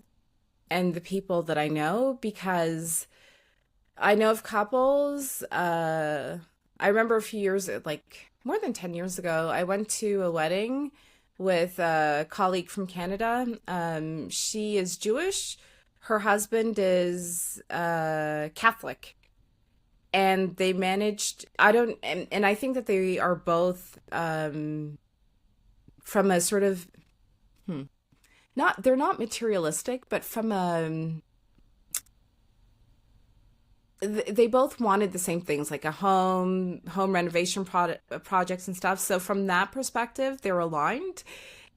and the people that I know, because I know of couples. I remember a few years, like more than 10 years ago, I went to a wedding with a colleague from Canada. She is Jewish. Her husband is Catholic. And they managed, I don't, and I think that they are both from a sort of, hmm, not, they're not materialistic, but from a, they both wanted the same things like a home renovation projects and stuff, so from that perspective they're aligned.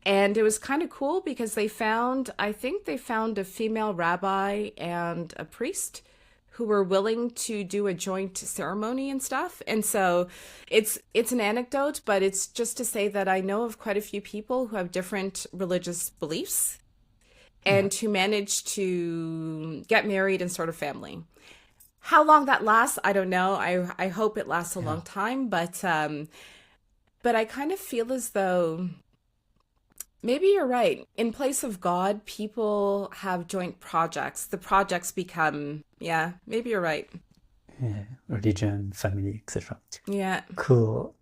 And it was kind of cool because I think they found a female rabbi and a priest who were willing to do a joint ceremony and stuff. And so it's an anecdote, but it's just to say that I know of quite a few people who have different religious beliefs Yeah. and who manage to get married and start a family. How long that lasts, I don't know. I hope it lasts a Yeah. long time, but I kind of feel as though maybe you're right. In place of God, people have joint projects. The projects become, yeah, maybe you're right. Yeah. Religion, family, etc. Yeah. Cool.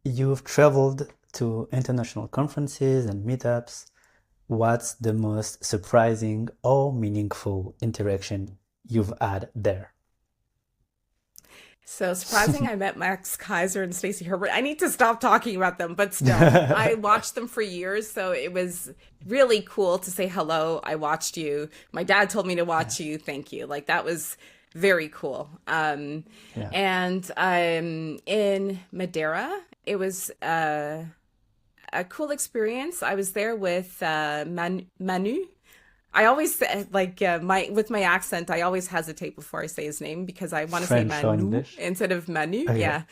You've traveled to international conferences and meetups. What's the most surprising or meaningful interaction you've had there? So surprising, I met Max Kaiser and Stacey Herbert. I need to stop talking about them, but still, I watched them for years, so it was really cool to say hello. I watched you. My dad told me to Yeah. watch you. Thank you. Like that was very cool. Yeah. And in Madeira. It was a cool experience. I was there with Manu. I always like my with my accent. I always hesitate before I say his name because I want to say French or Manu English? instead of Manu. Okay. Yeah.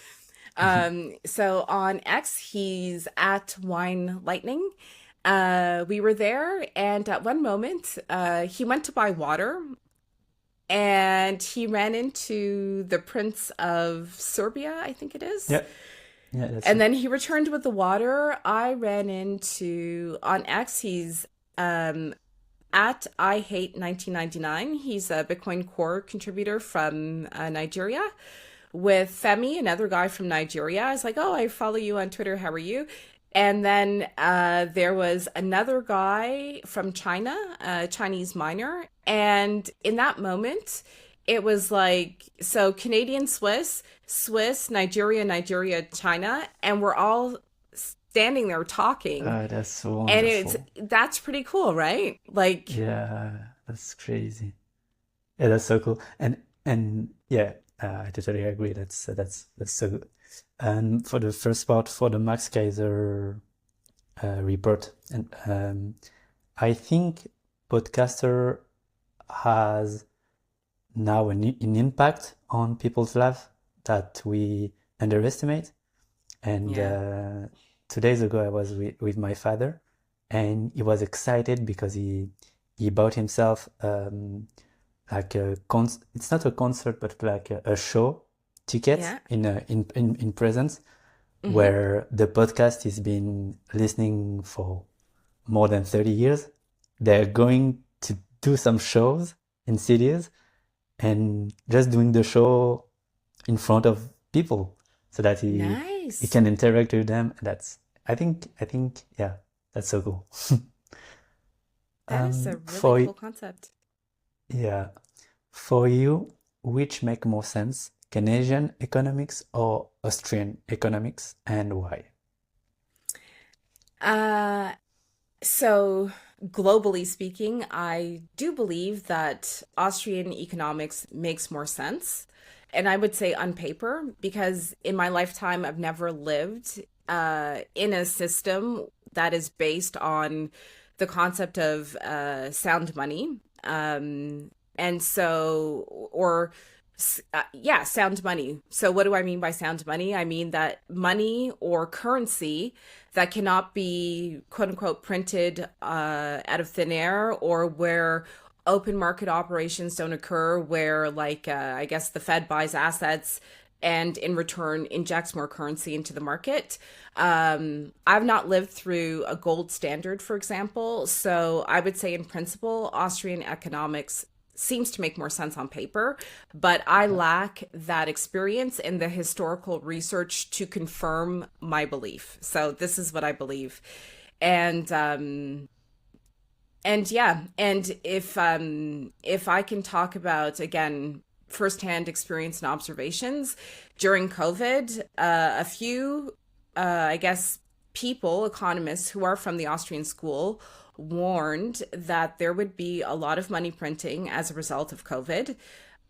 So on X, he's at Wine Lightning. We were there, and at one moment, he went to buy water, and he ran into the Prince of Serbia, I think it is. Yeah. Yeah, that's And it. then he returned with the water. I ran into on X. He's um, at I hate 1999. He's a Bitcoin Core contributor from Nigeria with Femi, another guy from Nigeria. I was like, oh, I follow you on Twitter. How are you? And then there was another guy from China, a Chinese miner. And in that moment, it was like, so Canadian, Swiss, Nigeria, Nigeria, China, and we're all standing there talking. That's And it's wonderful. that's pretty cool, right? Like, Yeah, that's crazy. Yeah, that's so cool. And yeah, I totally agree. That's so good. And for the first part, for the Max Kaiser report, and I think podcaster has now an impact on people's life that we underestimate. And yeah, 2 days ago, I was with my father, and he was excited because he bought himself like it's not a concert, but like a show ticket yeah. in presence, Hmm. where the podcast is been listening for more than 30 years. They're going to do some shows in cities and just doing the show in front of people so that he Nice. can interact with them. That's I think yeah, that's so cool. That is a really For cool concept. yeah, for you, which make more sense, Canadian economics or Austrian economics, and why? Uh, So, globally speaking, I do believe that Austrian economics makes more sense. And I would say on paper, because in my lifetime, I've never lived in a system that is based on the concept of sound money. And so, or yeah, sound money. So, what do I mean by sound money? I mean that money or currency that cannot be quote unquote printed out of thin air, or where open market operations don't occur, where, like, I guess the Fed buys assets and in return injects more currency into the market. I've not lived through a gold standard, for example. So I would say, in principle, Austrian economics seems to make more sense on paper, but I Yeah. lack that experience and the historical research to confirm my belief. So this is what I believe. And yeah, and if I can talk about, again, firsthand experience and observations during COVID, a few I guess people, economists who are from the Austrian school, warned that there would be a lot of money printing as a result of COVID.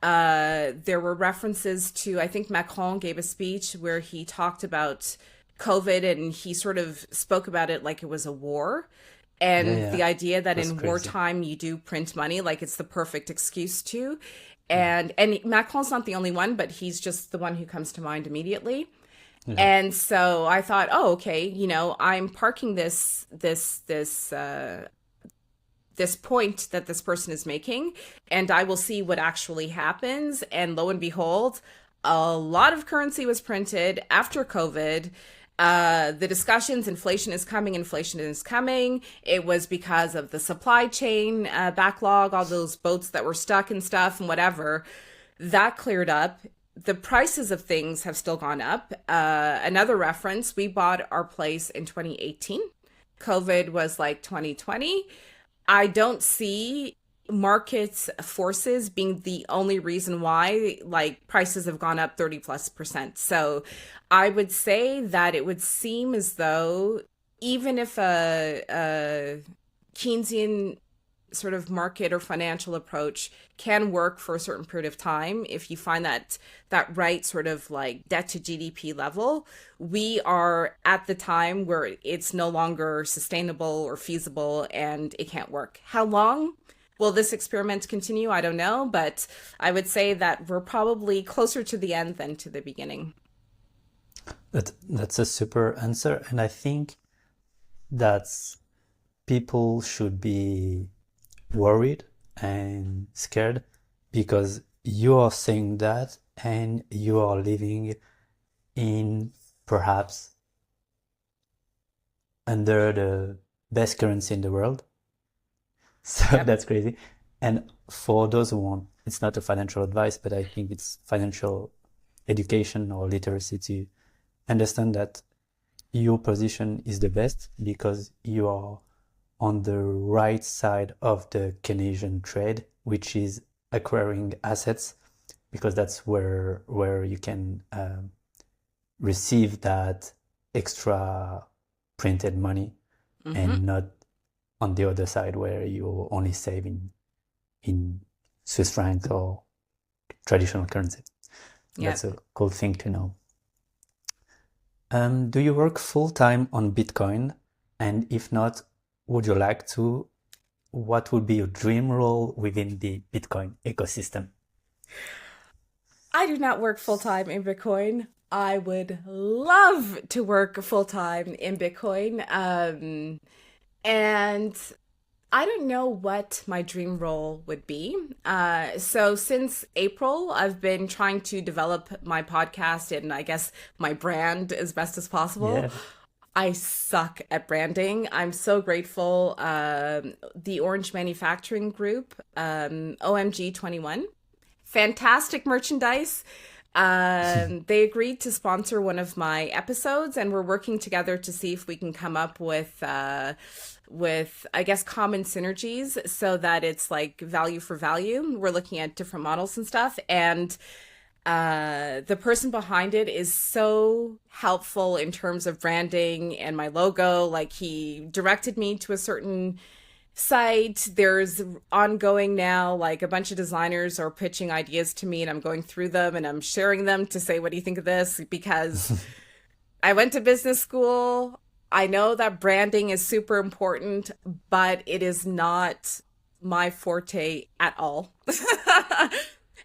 There were references to, I think Macron gave a speech where he talked about COVID, and he sort of spoke about it like it was a war. Yeah, And yeah. the idea that That's in crazy. wartime you do print money, like it's the perfect excuse to. Yeah. And Macron's not the only one, but he's just the one who comes to mind immediately. Yeah. And so I thought, oh, okay, I'm parking this point that this person is making, and I will see what actually happens. And lo and behold, a lot of currency was printed after COVID. The discussions, inflation is coming. It was because of the supply chain backlog, all those boats that were stuck and stuff and whatever. That cleared up. The prices of things have still gone up. Another reference, we bought our place in 2018. COVID was like 2020. I don't see market forces being the only reason why, like, prices have gone up 30+%. So I would say that it would seem as though, even if a Keynesian sort of market or financial approach can work for a certain period of time. If you find that right sort of like debt to GDP level, we are at the time where it's no longer sustainable or feasible and it can't work. How long will this experiment continue? I don't know, but I would say that we're probably closer to the end than to the beginning. That's a super answer, and I think that's people should be worried and scared because you are saying that and you are living in perhaps under the best currency in the world. So Yep. that's crazy. And for those who want, it's not a financial advice, but I think it's financial education or literacy to understand that your position is the best because you are on the right side of the Keynesian trade, which is acquiring assets, because that's where you can receive that extra printed money Mm-hmm. and not on the other side where you only save in Swiss francs or traditional currency. Yep. That's a cool thing to know. Do you work full time on Bitcoin? And if not, would you like to? What would be your dream role within the Bitcoin ecosystem? I do not work full time in Bitcoin. I would love to work full time in Bitcoin. And I don't know what my dream role would be. So since April, I've been trying to develop my podcast and I guess my brand as best as possible. Yeah. I suck at branding. I'm so grateful. The Orange Manufacturing Group, OMG 21, fantastic merchandise. They agreed to sponsor one of my episodes, and we're working together to see if we can come up with I guess common synergies so that it's like value for value. We're looking at different models and stuff, and the person behind it is so helpful in terms of branding and my logo. Like he directed me to a certain site. There's ongoing now, like a bunch of designers are pitching ideas to me and I'm going through them and I'm sharing them to say, what do you think of this? Because I went to business school. I know that branding is super important, but it is not my forte at all.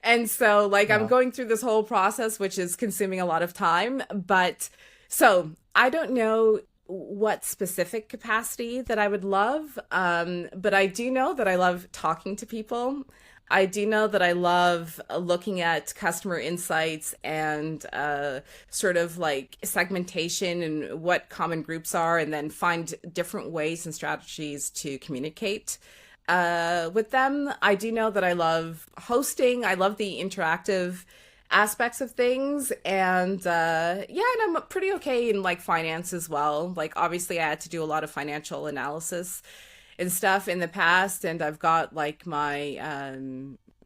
And so, like, I'm Yeah. going through this whole process, which is consuming a lot of time. But so I don't know what specific capacity that I would love. But I do know that I love talking to people. I do know that I love looking at customer insights and sort of like segmentation and what common groups are, and then find different ways and strategies to communicate with them. I do know that I love hosting. I love the interactive aspects of things, and yeah, and I'm pretty okay in like finance as well. Like obviously I had to do a lot of financial analysis and stuff in the past, and I've got like my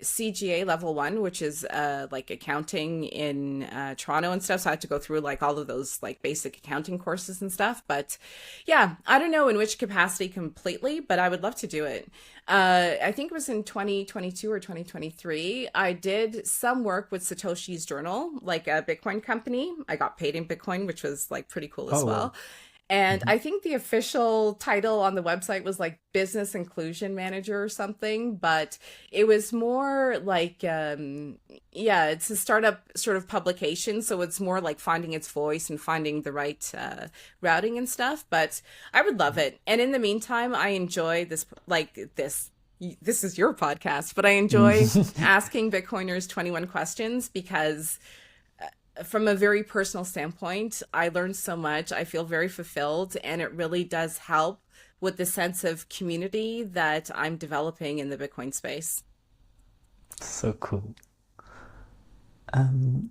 CGA level one, which is like accounting in Toronto and stuff. So I had to go through like all of those like basic accounting courses and stuff. But yeah, I don't know in which capacity completely, but I would love to do it. I think it was in 2022 or 2023. I did some work with Satoshi's Journal, like a Bitcoin company. I got paid in Bitcoin, which was like pretty cool as Oh, well. wow. And Mhm. I think the official title on the website was like business inclusion manager or something, but it was more like, yeah, it's a startup sort of publication. So it's more like finding its voice and finding the right routing and stuff. But I would love it. And in the meantime, I enjoy this, like this is your podcast, but I enjoy Mm. asking Bitcoiners 21 questions because from a very personal standpoint, I learned so much. I feel very fulfilled, and it really does help with the sense of community that I'm developing in the Bitcoin space. So cool. Um,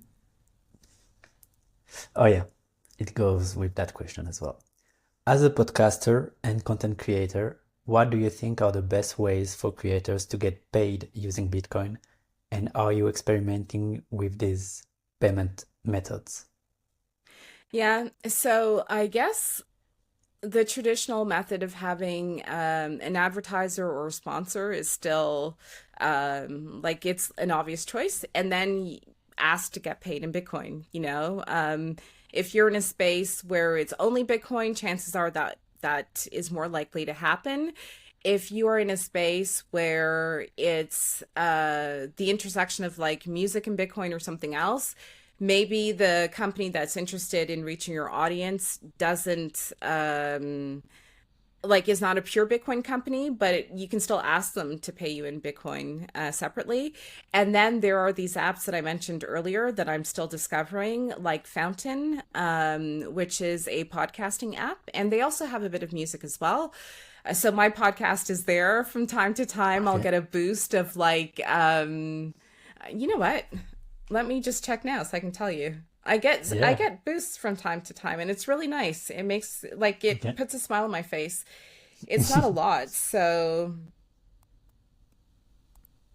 oh yeah, it goes with that question as well. As a podcaster and content creator, what do you think are the best ways for creators to get paid using Bitcoin? And are you experimenting with these payment methods? Yeah, so I guess the traditional method of having an advertiser or a sponsor is still like it's an obvious choice, and then ask to get paid in Bitcoin. If you're in a space where it's only Bitcoin, chances are that that is more likely to happen. If you are in a space where it's the intersection of like music and Bitcoin or something else, maybe the company that's interested in reaching your audience doesn't like is not a pure Bitcoin company, but you can still ask them to pay you in Bitcoin separately. And then there are these apps that I mentioned earlier that I'm still discovering, like Fountain, which is a podcasting app, and they also have a bit of music as well. So my podcast is there from time to time. I'll Okay. get a boost of like, you know what? Let me just check now so I can tell you. I Yeah. get boosts from time to time, and it's really nice. It makes like it Okay. puts a smile on my face. It's not a lot, so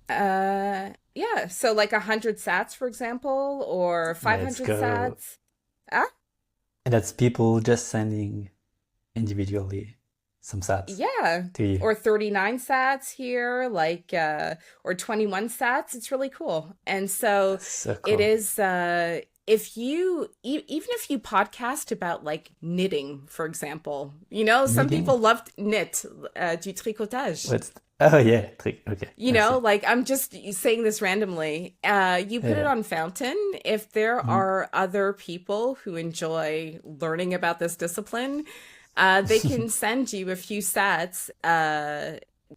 yeah. So like 100 sats, for example, or Let's 500 go. sats. Ah, And that's people just sending individually some sats yeah. to you. Or 39 sats here, like or 21 sats. It's really cool. And so That's so it cool. is if you even if you podcast about like knitting, for example, some Knitting? people love knit, du tricotage. Oh yeah, trick. Okay, I see. Like I'm just saying this randomly. You put it Yeah. on Fountain. If there Mhm. are other people who enjoy learning about this discipline, they can send you a few sats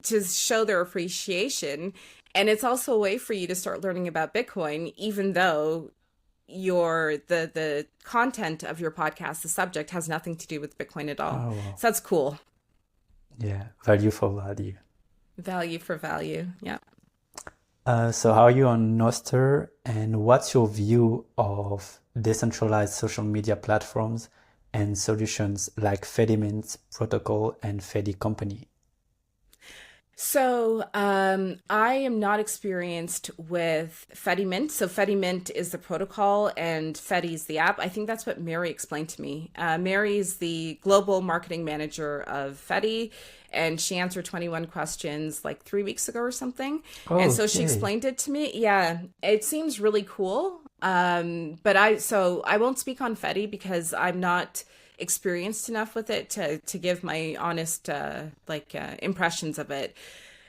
to show their appreciation. And it's also a way for you to start learning about Bitcoin, even though the content of your podcast, the subject, has nothing to do with Bitcoin at all. Oh wow. So that's cool. Yeah, value for value. Value for value. Yeah. So how are you on Nostr, and what's your view of decentralized social media platforms and solutions like Fedimint protocol and Fedi company? So, I am not experienced with Fedimint. So, Fedimint is the protocol and Fedi is the app. I think that's what Mary explained to me. Mary is the global marketing manager of Fedi, and she answered 21 questions like 3 weeks ago or something. And so she Okay. explained it to me. Yeah, it seems really cool. But I won't speak on Fedi because I'm not experienced enough with it to give my honest impressions of it.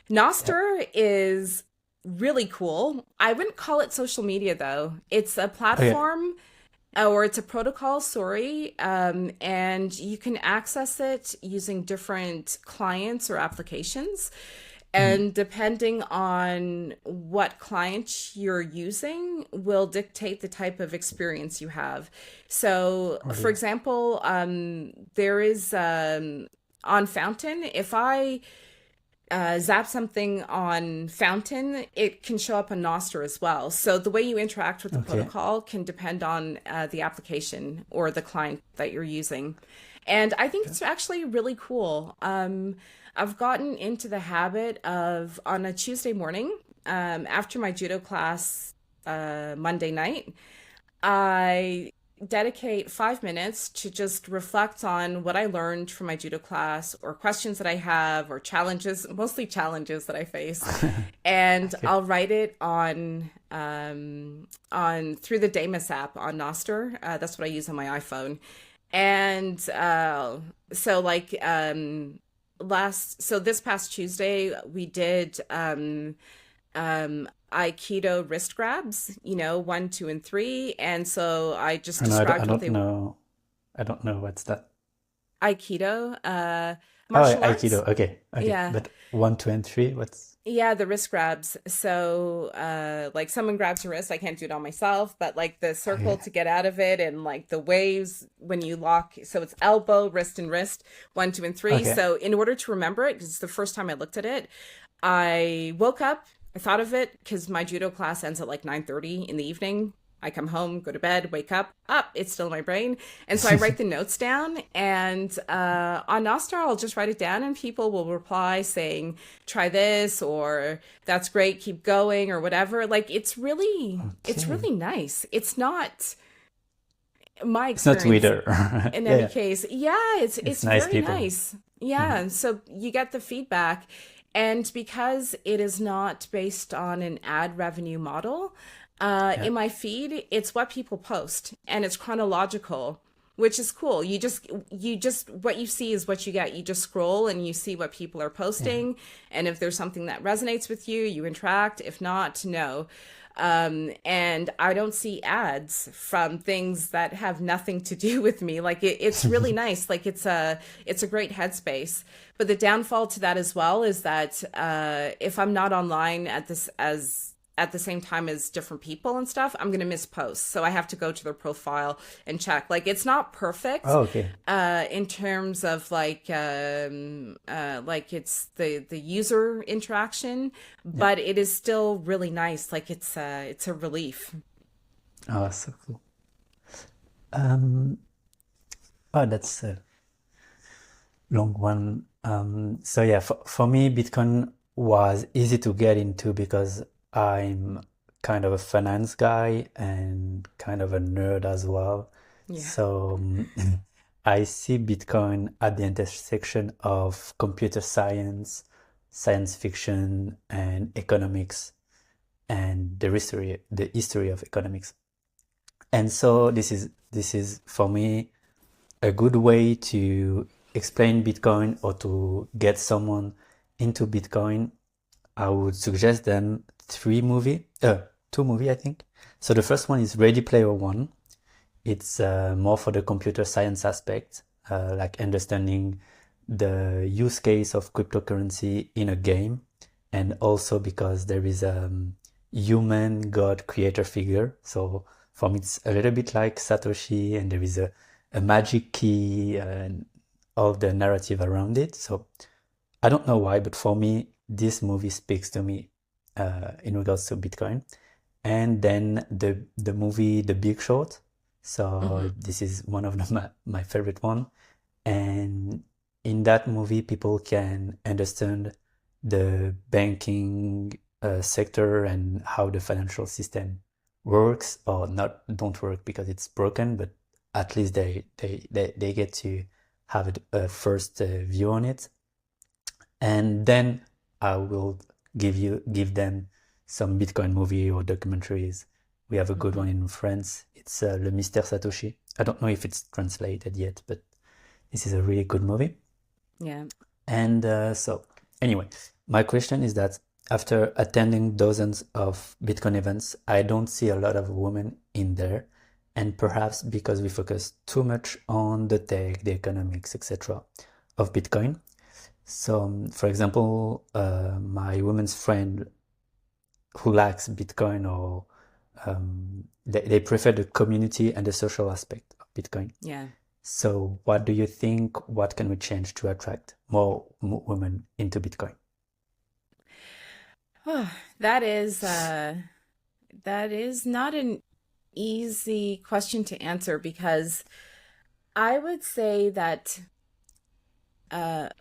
Yeah. Nostr is really cool. I wouldn't call it social media though. It's a Okay. platform or it's a protocol, sorry, and you can access it using different clients or applications. Mhm. And depending on what client you're using, will dictate the type of experience you have. So, for Really? example, there is on Fountain, if I zap something on Fountain, it can show up on Nostr as well. So the way you interact with the Okay. protocol can depend on the application or the client that you're using. And I think Okay. it's actually really cool. I've gotten into the habit of on a Tuesday morning, after my judo class Monday night, I dedicate 5 minutes to just reflect on what I learned from my judo class or questions that I have or challenges, mostly challenges that I face. And Okay. I'll write it on through the Damus app on Nostr. That's what I use on my iPhone. And so like this past Tuesday we did Aikido wrist grabs, 1, 2, and 3. And so I just Oh, no, I described what don't they know. I don't know what's that. Aikido, Oh, martial arts. Aikido. Okay. Okay. Yeah. But one, two, and three, what's... Yeah, the wrist grabs. So, like someone grabs your wrist, I can't do it all myself, but like the circle Okay. to get out of it and like the waves when you lock. So it's elbow, wrist, and wrist, 1, 2, and 3. Okay. So in order to remember it, because it's the first time I looked at it, I woke up, I thought of it because my judo class ends at like 9:30 in the evening. I come home, go to bed, wake up, it's still in my brain. And so I write the notes down, and on Nostr, I'll just write it down, and people will reply saying, try this, or that's great, keep going, or whatever. Like it's Okay. really nice. It's not my It's not experience Twitter. in Yeah, any yeah. case, yeah, It's it's nice very people. nice. Yeah, Hmm. and so you get the feedback, and because it is not based on an ad revenue model, Yeah. in my feed, it's what people post, and it's chronological, which is cool. You just what you see is what you get. You just scroll and you see what people are Yeah. posting, and if there's something that resonates with you, you interact. If not, no. And I don't see ads from things that have nothing to do with me. Like it's really nice. Like it's a great headspace. But the downfall to that as well is that if I'm not online at the same time as different people and stuff, I'm gonna miss posts. So I have to go to their profile and check. Like it's not perfect Oh, okay. in terms of like it's the user interaction, Yeah. but it is still really nice. Like it's a relief. Oh, so cool. Um, oh, that's a long one. So yeah, for me, Bitcoin was easy to get into because I'm kind of a finance guy and kind of a nerd as well. Yeah. So I see Bitcoin at the intersection of computer science, science fiction, and economics, and the history of economics. And so this is for me a good way to explain Bitcoin or to get someone into Bitcoin. I would suggest them two movie, I think. So the first one is Ready Player One. It's more for the computer science aspect, like understanding the use case of cryptocurrency in a game, and also because there is a human god creator figure. So for me, it's a little bit like Satoshi, and there is a magic key and all the narrative around it. So I don't know why, but for me, this movie speaks to me in regards to Bitcoin. And then the movie The Big Short. So Hmm. this is one of my favorite one. And in that movie, people can understand the banking sector and how the financial system works or not don't work because it's broken, but at least they get to have a first view on it. And then I will give them some Bitcoin movie or documentaries. We have a good one Hmm. in France. It's Le Mystère Satoshi. I don't know if it's translated yet, but this is a really good movie. Yeah. And so, anyway, my question is that after attending dozens of Bitcoin events, I don't see a lot of women in there. And perhaps because we focus too much on the tech, the economics, etc. of Bitcoin. So, for example, my woman's friend who likes Bitcoin or they prefer the community and the social aspect of Bitcoin. Yeah. So, what do you think? What can we change to attract more women into Bitcoin? That is that is not an easy question to answer because I would say that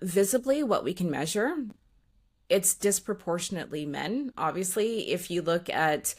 visibly what we can measure, it's disproportionately men. Obviously, if you look at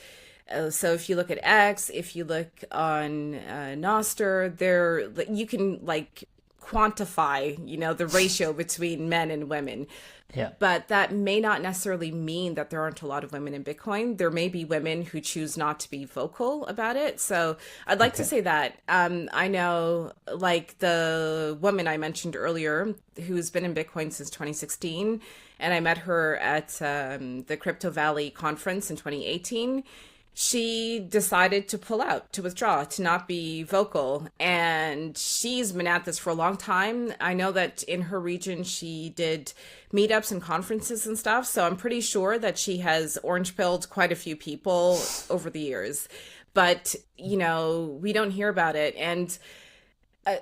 so if you look at X, if you look on Nostr, there you can like quantify, the ratio between men and women. Yeah. But that may not necessarily mean that there aren't a lot of women in Bitcoin. There may be women who choose not to be vocal about it. So I'd like to Okay. say that. I know, like the woman I mentioned earlier, who's been in Bitcoin since 2016, and I met her at the Crypto Valley conference in 2018. She decided to pull out, to withdraw, to not be vocal. And she's been at this for a long time. I know that in her region, she did meetups and conferences and stuff. So I'm pretty sure that she has orange pilled quite a few people over the years. But, we don't hear about it. And uh,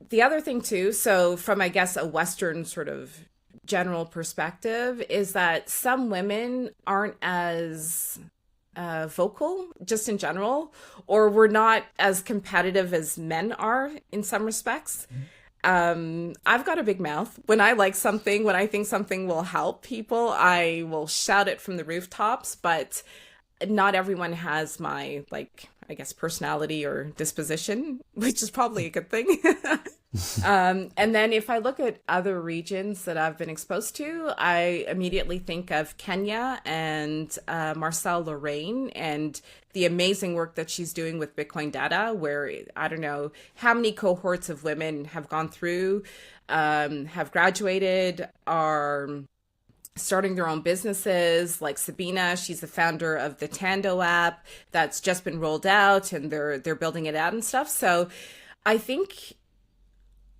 the other thing, too, so from, I guess, a Western sort of general perspective, is that some women aren't as vocal just in general, or we're not as competitive as men are in some respects. I've got a big mouth. When I like something, when I think something will help people, I will shout it from the rooftops. But not everyone has my, like, I guess, personality or disposition, which is probably a good thing. And then if I look at other regions that I've been exposed to, I immediately think of Kenya and Marcel Lorraine and the amazing work that she's doing with Bitcoin data, where I don't know how many cohorts of women have gone through, have graduated, are starting their own businesses. Like Sabina, she's the founder of the Tando app that's just been rolled out, and they're building it out and stuff. So I think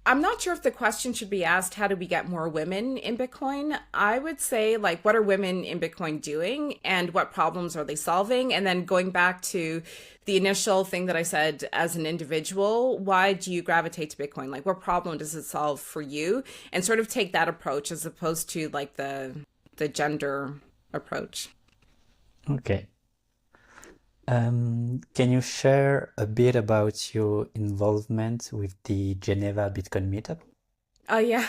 I'm not sure if the question should be asked, how do we get more women in Bitcoin? I would say, like, what are women in Bitcoin doing and what problems are they solving? And then going back to the initial thing that I said, as an individual, why do you gravitate to Bitcoin? Like, what problem does it solve for you? And sort of take that approach as opposed to like the gender approach. Okay. Can you share a bit about your involvement with the Geneva Bitcoin Meetup? Oh, yeah.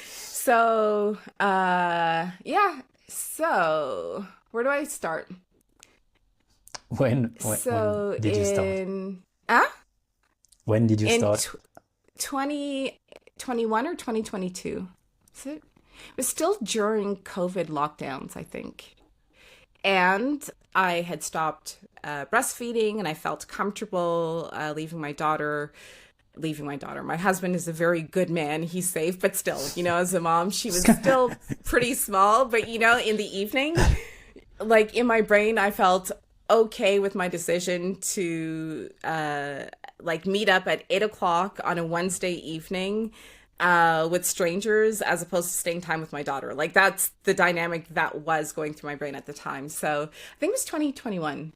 So, yeah. So, where do I start? When So did you start? When did you in start? 2021 or 2022. It was still during COVID lockdowns, I think. And I had stopped breastfeeding, and I felt comfortable leaving my daughter. My husband is a very good man. He's safe, but still, as a mom, she was still pretty small. But, in the evening, like, in my brain, I felt okay with my decision to like meet up at 8 o'clock on a Wednesday evening with strangers, as opposed to staying time with my daughter. Like, that's the dynamic that was going through my brain at the time. So I think it was 2021.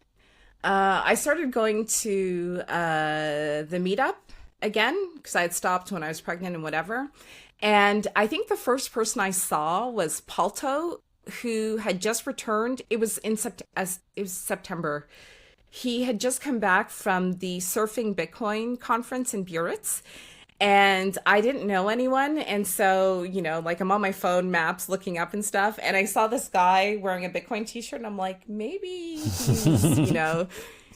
I started going to the meetup again because I had stopped when I was pregnant and whatever. And I think the first person I saw was Palto, who had just returned. It was September. He had just come back from the Surfing Bitcoin conference in Biarritz. And I didn't know anyone. And so, like, I'm on my phone maps looking up and stuff. And I saw this guy wearing a Bitcoin t-shirt. And I'm like, maybe he's.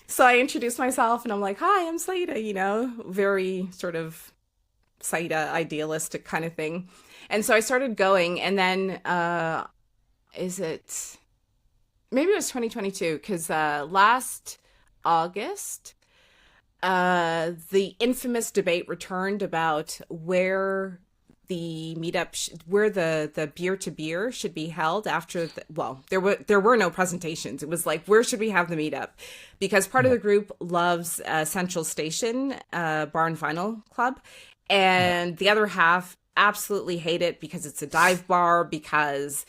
So I introduced myself and I'm like, hi, I'm Saida, very sort of Saida idealistic kind of thing. And so I started going. And then, maybe it was 2022, because last August, the infamous debate returned about where the where the beer to beer should be held after there were no presentations. It was like, where should we have the meetup? Because part of the group loves Central Station Bar and Vinyl Club, and the other half absolutely hate it because it's a dive bar, because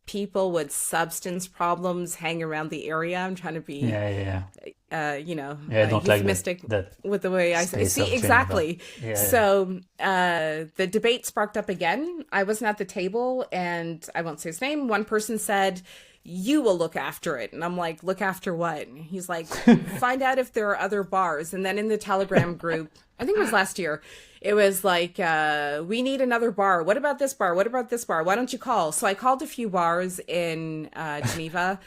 people with substance problems hang around the area. I'm trying to be I don't like euphemistic that with the way I say. space See, of Geneva. exactly. Yeah. So the debate sparked up again. I wasn't at the table, and I won't say his name. One person said, you will look after it. And I'm like, look after what? And he's like, find out if there are other bars. And then in the Telegram group, I think it was last year, it was like, we need another bar. What about this bar? What about this bar? Why don't you call? So I called a few bars in Geneva.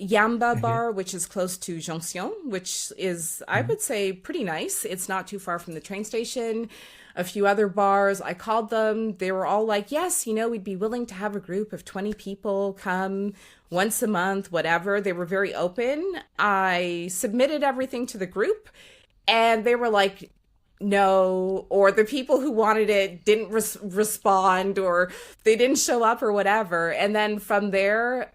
Yamba Bar, which is close to Jonction, which is, I would say, pretty nice. It's not too far from the train station. A few other bars, I called them. They were all like, yes, we'd be willing to have a group of 20 people come once a month, whatever. They were very open. I submitted everything to the group, and they were like, no, or the people who wanted it didn't respond, or they didn't show up, or whatever. And then from there,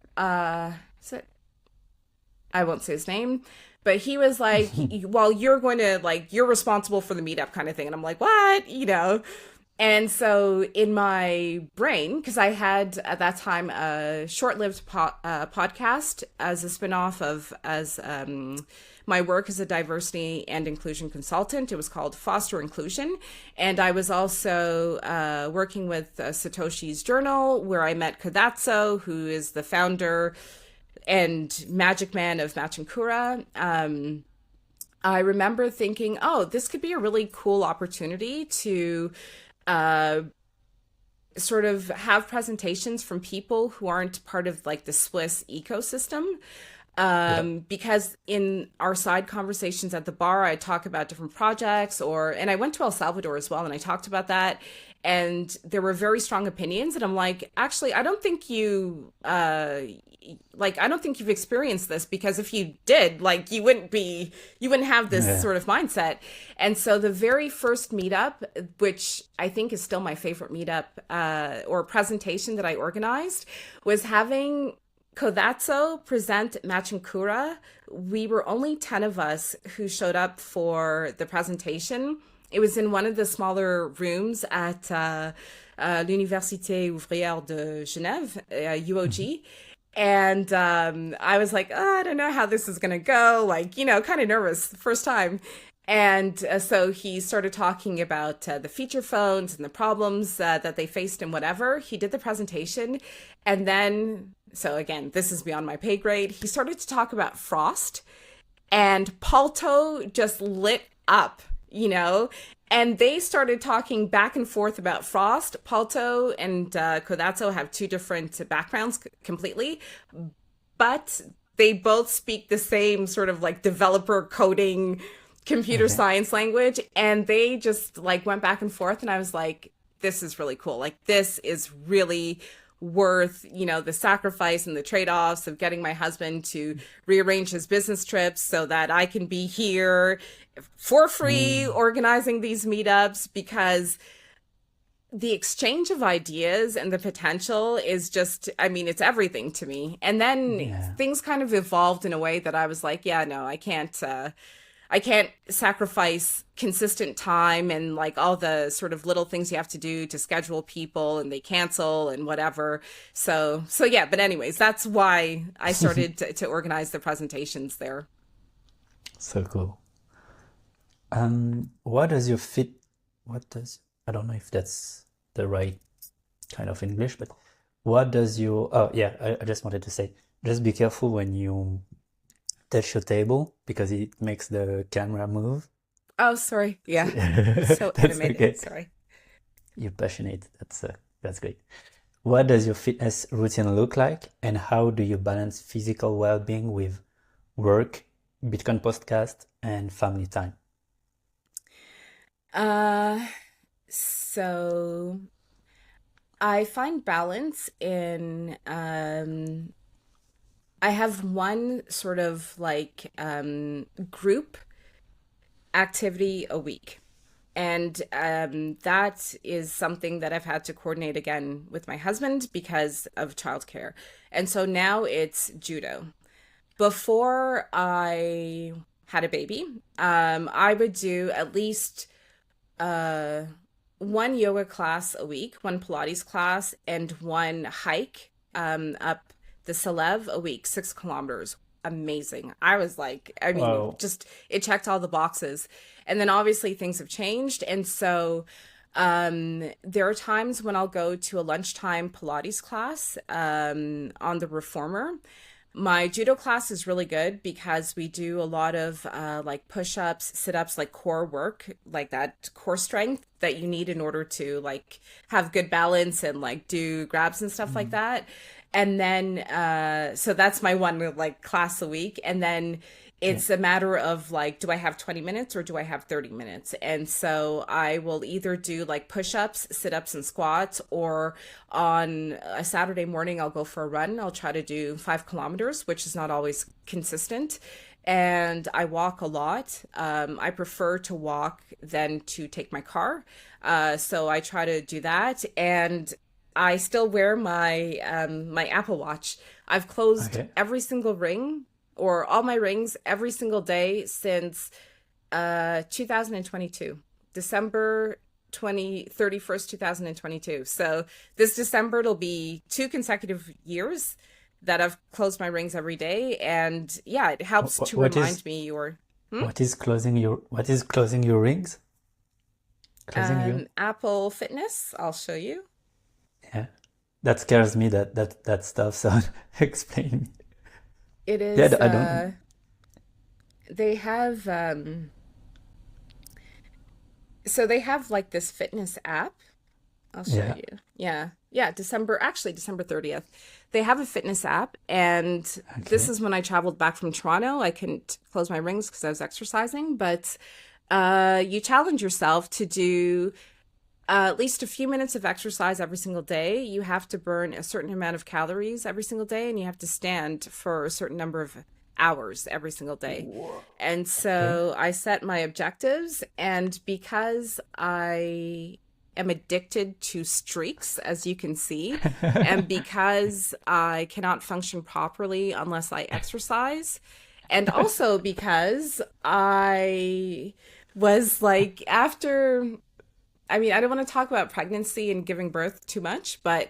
I won't say his name, but he was like, well, you're going to, like, you're responsible for the meetup kind of thing. And I'm like, what? And so in my brain, because I had at that time a short-lived podcast as a spinoff of my work as a diversity and inclusion consultant. It was called Foster Inclusion. And I was also working with Satoshi's Journal, where I met Kodatso, who is the founder and magic man of Machinkura. I remember thinking, oh, this could be a really cool opportunity to sort of have presentations from people who aren't part of, like, the Swiss ecosystem. Yeah. Because in our side conversations at the bar, I talk about different projects and I went to El Salvador as well, and I talked about that. And there were very strong opinions. And I'm like, actually, I don't think I don't think you've experienced this, because if you did, like, you wouldn't have this Yeah. sort of mindset. And so the very first meetup, which I think is still my favorite meetup, or presentation that I organized, was having Kodatsu present Machinkura. We were only 10 of us who showed up for the presentation. It was in one of the smaller rooms at l'Université Ouvrière de Genève, Mhm. UOG. And I was like, oh, I don't know how this is going to go. Like, kind of nervous the first time. And so he started talking about the feature phones and the problems that they faced and whatever. He did the presentation. And then, so again, this is beyond my pay grade. He started to talk about frost, and Palto just lit up, you know? And they started talking back and forth about Frost. Palto and Kodatsu have two different backgrounds completely, but they both speak the same sort of like developer coding computer Okay. science language. And they just like went back and forth. And I was like, this is really cool. Like, this is really worth, the sacrifice and the trade-offs of getting my husband to rearrange his business trips so that I can be here for free Mm. organizing these meetups, because the exchange of ideas and the potential is just, I mean, it's everything to me. And then Yeah. things kind of evolved in a way that I was like, yeah, no, I can't sacrifice consistent time and like all the sort of little things you have to do to schedule people, and they cancel and whatever. So yeah, but anyways, that's why I started to organize the presentations there. So cool. What does your fit? What does I don't know if that's the right kind of English, but what does your? Oh yeah, I just wanted to say, just be careful when you touch your table because it makes the camera move. Oh, sorry. Yeah. So That's animated. okay. Sorry. You're passionate. That's great. What does your fitness routine look like, and how do you balance physical well-being with work, Bitcoin podcast, and family time? Uh, so I find balance in I have one sort of like group activity a week. And that is something that I've had to coordinate again with my husband because of childcare. And so now it's judo. Before I had a baby, I would do at least uh, one yoga class a week, one Pilates class, and one hike up the Salev a week, 6 kilometers. Amazing. I was like, I mean, Wow. just it checked all the boxes. And then obviously things have changed. And so there are times when I'll go to a lunchtime Pilates class on the reformer. My judo class is really good because we do a lot of like push-ups, sit-ups, like core work, like that core strength that you need in order to like have good balance and like do grabs and stuff like Mm. that. And then so that's my one like class a week. And then Yeah. it's a matter of like, do I have 20 minutes or do I have 30 minutes? And so I will either do like push-ups, sit-ups, and squats, or on a Saturday morning, I'll go for a run. I'll try to do 5 kilometers, which is not always consistent. And I walk a lot. I prefer to walk than to take my car. So I try to do that. And I still wear my Apple Watch. I've closed Okay. every single ring or all my rings every single day since 2022, December 31st, 2022. So this December it'll be 2 consecutive years that I've closed my rings every day, and yeah, it helps to What is remind me or what is closing your rings? Closing your Apple Fitness. I'll show you. Yeah. That scares me that stuff. So explain me. It Yeah, is I don't. they have so they have like this fitness app, I'll show Yeah. you. Yeah. Yeah, December 30th. They have a fitness app, and this Okay. is when I traveled back from Toronto. I couldn't close my rings because I was exercising, but you challenge yourself to do at least a few minutes of exercise every single day. You have to burn a certain amount of calories every single day, and you have to stand for a certain number of hours every single day. And Okay. so I set my objectives, and because I am addicted to streaks, as you can see, and because I cannot function properly unless I exercise, and also because I was like, after, I mean, I don't want to talk about pregnancy and giving birth too much, but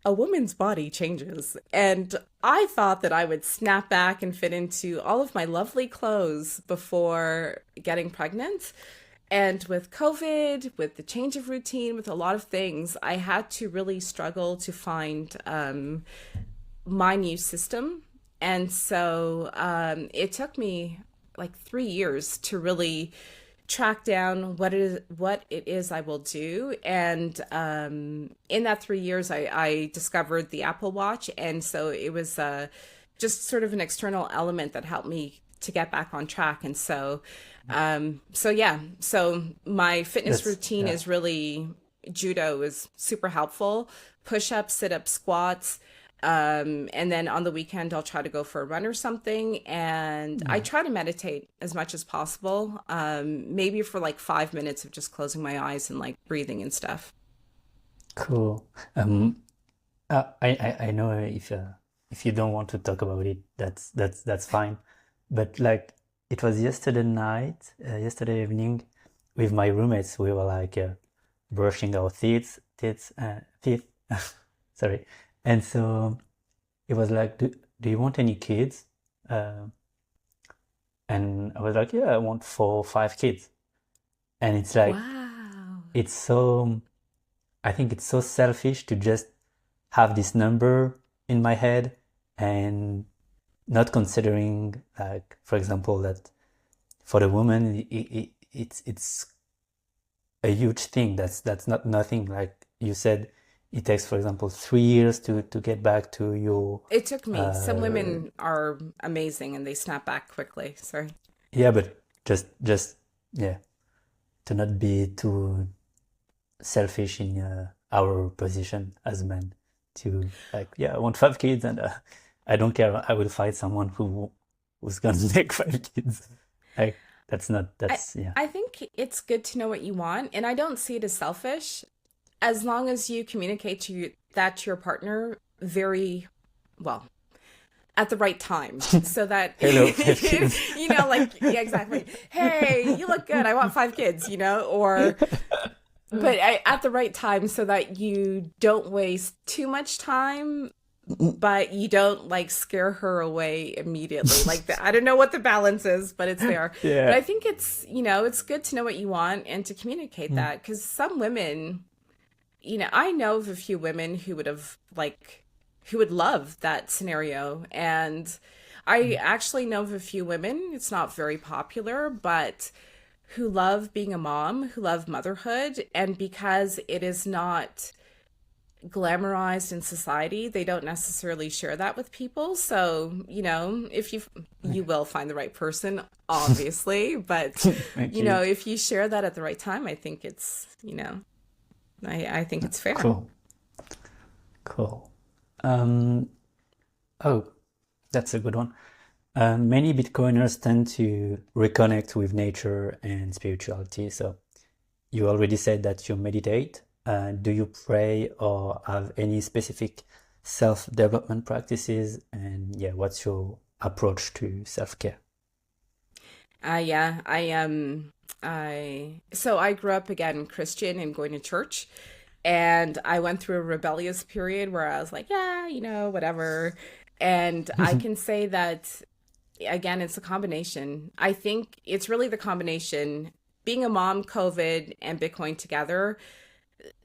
a woman's body changes. And I thought that I would snap back and fit into all of my lovely clothes before getting pregnant. And with COVID, with the change of routine, with a lot of things, I had to really struggle to find my new system. And so it took me like 3 years to really track down what it is I will do. And in that 3 years, I discovered the Apple Watch, and so it was just sort of an external element that helped me to get back on track. And so yeah, so my fitness That's routine yeah. is really, judo is super helpful. Push ups, sit ups, squats. And then on the weekend, I'll try to go for a run or something. And I Yeah. try to meditate as much as possible, maybe for like 5 minutes of just closing my eyes and like breathing and stuff. Cool. I know if you don't want to talk about it, that's fine. But like it was yesterday night, yesterday evening, with my roommates, we were like brushing our teeth. Sorry. And so it was like, do you want any kids? Uh, and I was like, yeah, I want 4 or 5 kids. And it's like, Wow. it's so, I think it's so selfish to just have this number in my head and not considering, like, for example, that for the woman, it's a huge thing. That's not nothing. Like you said, it takes, for example, 3 years to get back to your It took me. Some uh, women are amazing and they snap back quickly. Sorry. yeah, but just yeah, to not be too selfish in our position as men. To like, yeah, I want 5 kids, and I don't care. I will find someone who's gonna make 5 kids. Like that's not I that's yeah. I think it's good to know what you want, and I don't see it as selfish as long as you communicate that to your partner very well at the right time, so that Hello, 5 kids. like, yeah, exactly. Hey, you look good. I want 5 kids, or but at the right time, so that you don't waste too much time, but you don't like scare her away immediately. Like I don't know what the balance is, but it's there. But Yeah. I think it's good to know what you want and to communicate Mm. that, because some women, I know of a few women who would love that scenario. And I actually know of a few women, it's not very popular, but who love being a mom, who love motherhood. And because it is not glamorized in society, they don't necessarily share that with people. So, if you will find the right person, obviously, but Thank you. if you share that at the right time, I think I think it's fair. Cool. Cool. Um, oh, that's a good one. Many Bitcoiners tend to reconnect with nature and spirituality. So you already said that you meditate. Do you pray or have any specific self-development practices? And yeah, what's your approach to self-care? Yeah, I grew up again Christian and going to church, and I went through a rebellious period where I was like, yeah, whatever. And I can say that again, it's a combination. I think it's really the combination, being a mom, COVID, and Bitcoin together,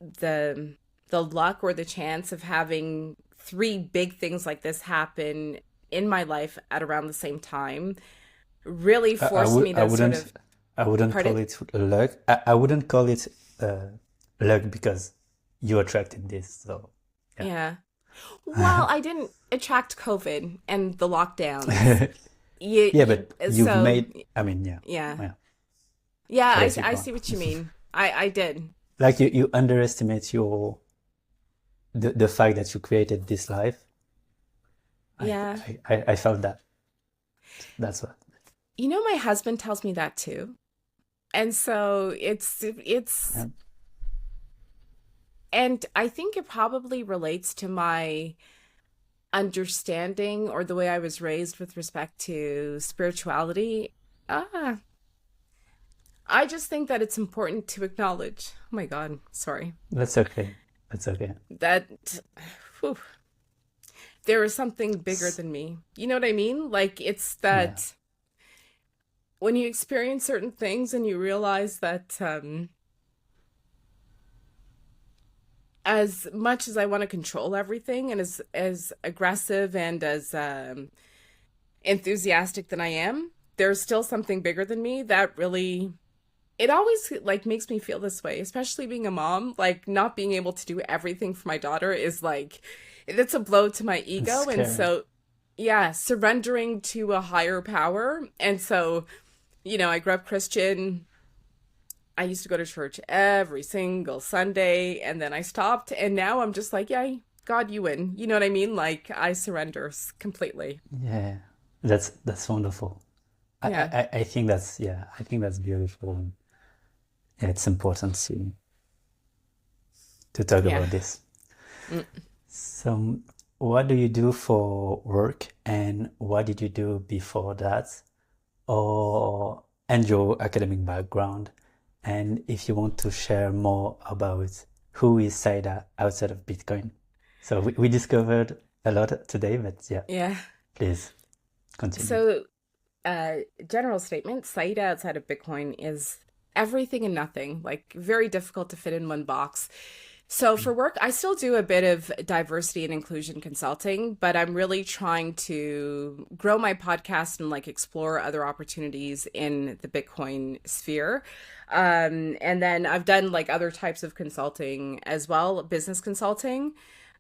the the luck or the chance of having three big things like this happen in my life at around the same time really I forced would me to sort of, I wouldn't call pardon? it luck. I wouldn't call it uh, luck because you attracted this. So yeah. Yeah. Well, I didn't attract COVID and the lockdowns. Yeah, but you've So made, I mean, yeah, yeah. yeah. Yeah, Sorry, keep I going. see what you mean. I did. Like you underestimate the fact that you created this life. I, Yeah. I felt that. That's what. You know, my husband tells me that too. And so it's Yeah. and I think it probably relates to my understanding or the way I was raised with respect to spirituality. Ah, I just think that it's important to acknowledge. Oh my God, sorry. That's okay. That's okay. That whew, there is something bigger S- than me. You know what I mean? Like it's Yeah. that when you experience certain things and you realize that as much as I want to control everything and as aggressive and as enthusiastic than I am, there's still something bigger than me that really it always like makes me feel this way, especially being a mom, like not being able to do everything for my daughter is like it's a blow to my It's ego. And scary. so yeah, surrendering to a higher power. And so, I grew up Christian. I used to go to church every single Sunday and then I stopped and now I'm just like, yeah, God, you win. You know what I mean? Like I surrender completely. Yeah. That's wonderful. Yeah. I think that's, yeah, I think that's beautiful. Yeah, it's important to talk Yeah. about this. Mm. So, what do you do for work and what did you do before that? Or and your academic background? And if you want to share more about who is Saida outside of Bitcoin. So we discovered a lot today, but yeah, Yeah. please continue. So, general statement, Saida outside of Bitcoin is everything and nothing, like very difficult to fit in one box. So for work, I still do a bit of diversity and inclusion consulting, but I'm really trying to grow my podcast and like explore other opportunities in the Bitcoin sphere. And then I've done like other types of consulting as well, business consulting.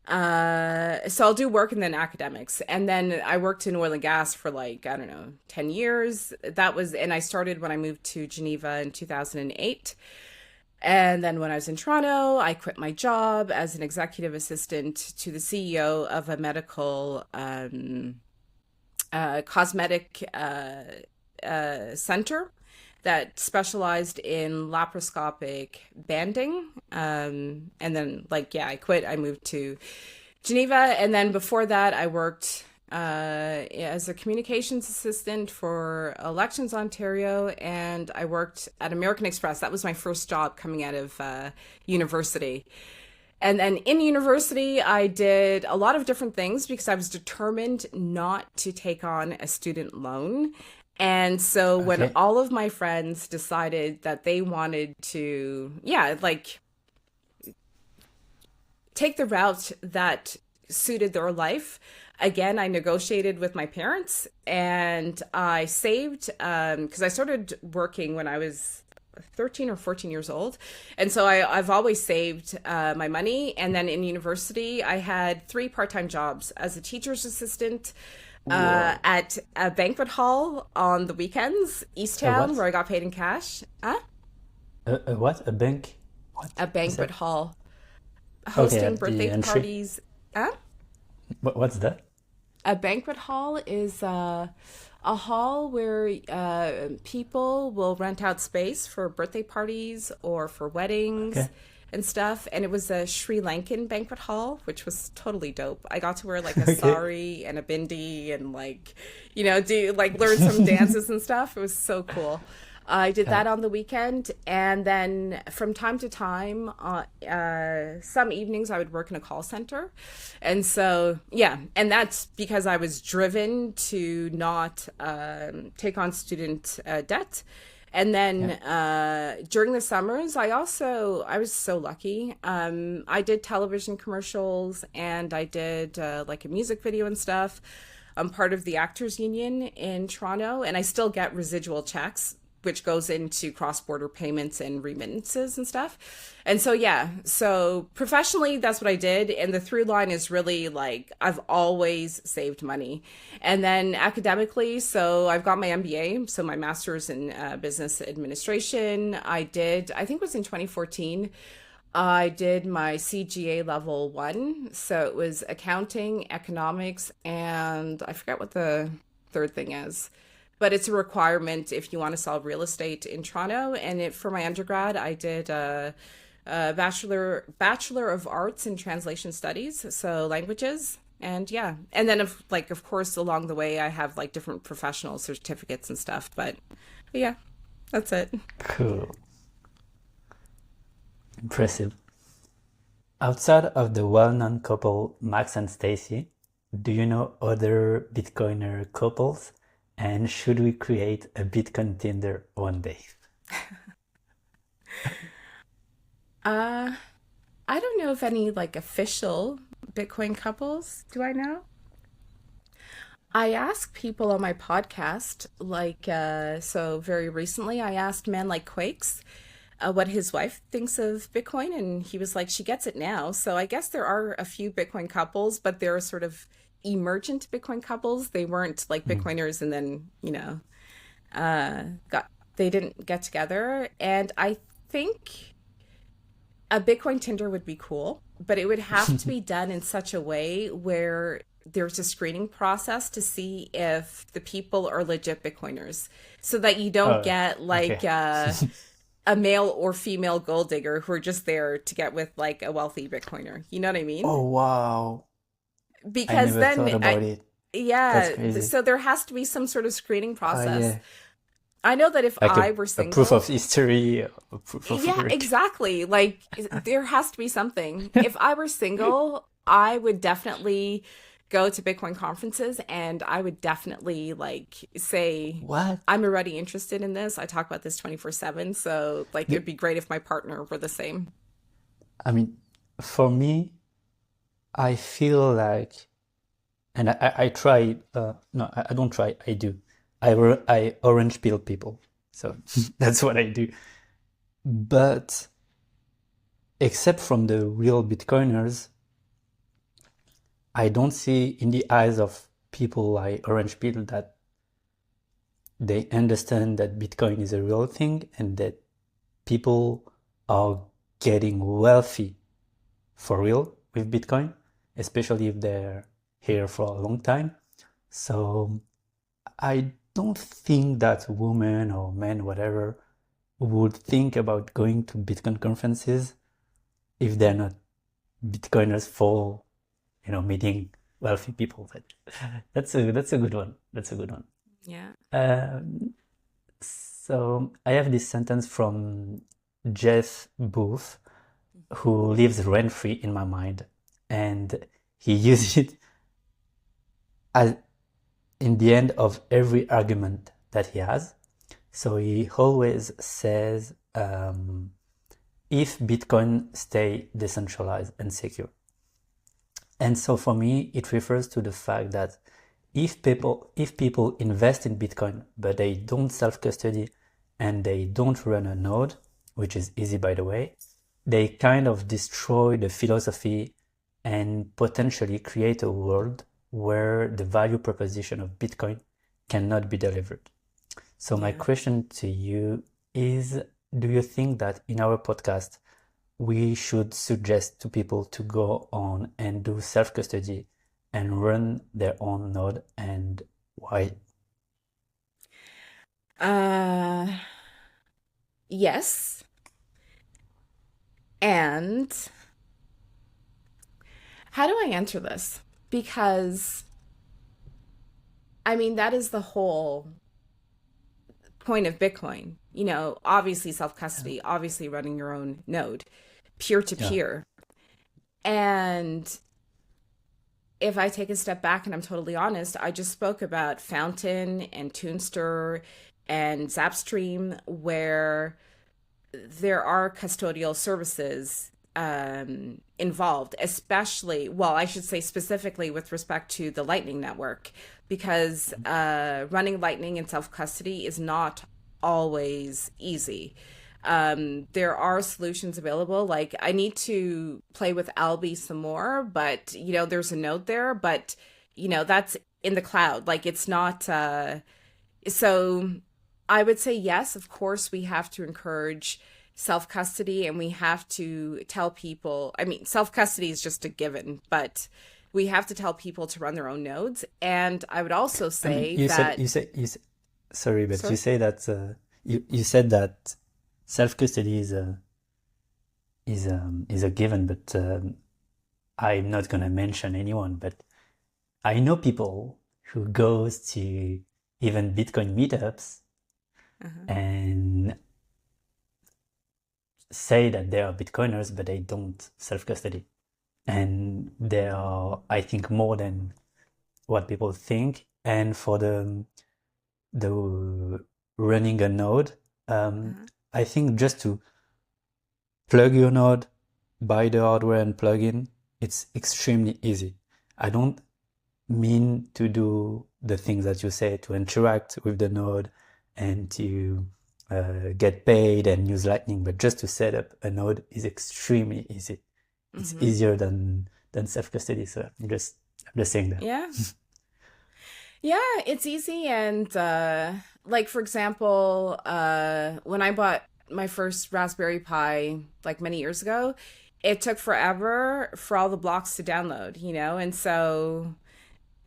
So I'll do work and then academics. And then I worked in oil and gas for like, I don't know, 10 years. And I started when I moved to Geneva in 2008. And then when I was in Toronto, I quit my job as an executive assistant to the CEO of a medical cosmetic center that specialized in laparoscopic banding. And then, like, yeah, I quit. I moved to Geneva. And then before that, I worked as a communications assistant for Elections Ontario. And I worked at American Express. That was my first job coming out of university. And then in university, I did a lot of different things because I was determined not to take on a student loan. And so when Okay. all of my friends decided that they wanted to, yeah, like take the route that suited their life, again, I negotiated with my parents and I saved because I started working when I was 13 or 14 years old. And so I've always saved my money. And then in university, I had three part-time jobs as a teacher's assistant Whoa. at a banquet hall on the weekends, East A Town, what? where I got paid in cash. A what? A bank? What A is banquet that? hall, Okay, hosting at the birthday entry. parties. Huh? What's that? A banquet hall is a hall where people will rent out space for birthday parties or for weddings Okay. and stuff. And it was a Sri Lankan banquet hall, which was totally dope. I got to wear like a Okay. sari and a bindi and like, do like learn some dances and stuff. It was so cool. I did Yeah. that on the weekend, and then from time to time, some evenings I would work in a call center, and so yeah, and that's because I was driven to not take on student debt. And then Yeah. during the summers, I was so lucky. I did television commercials and I did like a music video and stuff. I'm part of the Actors Union in Toronto, and I still get residual checks which goes into cross-border payments and remittances and stuff. And so, yeah, so professionally, that's what I did. And the through line is really like I've always saved money. And then academically, so I've got my MBA, so my master's in business administration. I think it was in 2014. I did my CGA level 1. So it was accounting, economics, and I forget what the third thing is. But it's a requirement if you want to sell real estate in Toronto. And for my undergrad, I did a bachelor of arts in translation studies, so languages. And yeah, and then of course along the way I have like different professional certificates and stuff. But yeah, that's it. Cool. Impressive. Outside of the well-known couple Max and Stacy, do you know other Bitcoiner couples? And should we create a Bitcoin Tinder one day? Uh, I don't know if any like official Bitcoin couples. Do I know? I ask people on my podcast, like, so very recently, I asked Man Like Quakes what his wife thinks of Bitcoin, and he was like, she gets it now. So I guess there are a few Bitcoin couples, but they're sort of emergent Bitcoin couples. They weren't like Mm. Bitcoiners and then, got they didn't get together. And I think a Bitcoin Tinder would be cool, but it would have to be done in such a way where there's a screening process to see if the people are legit Bitcoiners so that you don't Oh, get like okay. a male or female gold digger who are just there to get with like a wealthy Bitcoiner. You know what I mean? Oh, wow. I Because never then thought about it. That's yeah, crazy. so there has to be some sort of screening Oh, process. yeah. I know that if Like I were a proof of single, history, a proof of yeah, work. exactly. Like there has to be something. If I were single, I would definitely go to Bitcoin conferences and I would definitely like say What? I'm already interested in this. I talk about this 24/7, so like The- it'd be great if my partner were the same. I mean, for me, I feel like, and I try, no, I don't try, I do. I orange peel people. So that's what I do. But except from the real Bitcoiners, I don't see in the eyes of people like orange peel that they understand that Bitcoin is a real thing and that people are getting wealthy for real with Bitcoin, especially if they're here for a long time. So I don't think that women or men, whatever, would think about going to Bitcoin conferences if they're not Bitcoiners for, meeting wealthy people. But that's a good one. That's a good one. Yeah. Um, so I have this sentence from Jeff Booth, who lives rent-free in my mind, and he uses it as in the end of every argument that he has. So he always says, if Bitcoin stay decentralized and secure. And so for me, it refers to the fact that if people invest in Bitcoin, but they don't self-custody and they don't run a node, which is easy by the way, they kind of destroy the philosophy and potentially create a world where the value proposition of Bitcoin cannot be delivered. So my Yeah. question to you is, do you think that in our podcast we should suggest to people to go on and do self-custody and run their own node, and why? Uh, yes. And how do I answer this? Because I mean, that is the whole point of Bitcoin. Obviously Yeah. self-custody, obviously running your own node, peer to Yeah. peer. And if I take a step back and I'm totally honest, I just spoke about Fountain and Toonster and Zapstream, where there are custodial services involved, especially, well, I should say specifically with respect to the Lightning Network, because running Lightning in self custody is not always easy. There are solutions available. Like I need to play with Alby some more, but there's a node there, but that's in the cloud. Like it's not so I would say yes, of course we have to encourage self-custody and we have to tell people, I mean, self-custody is just a given, but we have to tell people to run their own nodes. And I would also I mean, say that sorry, but sorry. you say that you said that self-custody is a given, but I'm not gonna mention anyone, but I know people who goes to even Bitcoin meetups Uh-huh. and say that they are Bitcoiners, but they don't self-custody. And there are, I think, more than what people think. And for the running a node, Uh-huh. I think just to plug your node, buy the hardware and plug in, it's extremely easy. I don't mean to do the things that you say, to interact with the node and to get paid and use Lightning, but just to set up a node is extremely easy. It's Hmm. easier than self-custody. So I'm just saying that. Yeah. Yeah, it's easy. And like, for example, when I bought my first Raspberry Pi like many years ago, it took forever for all the blocks to download, and so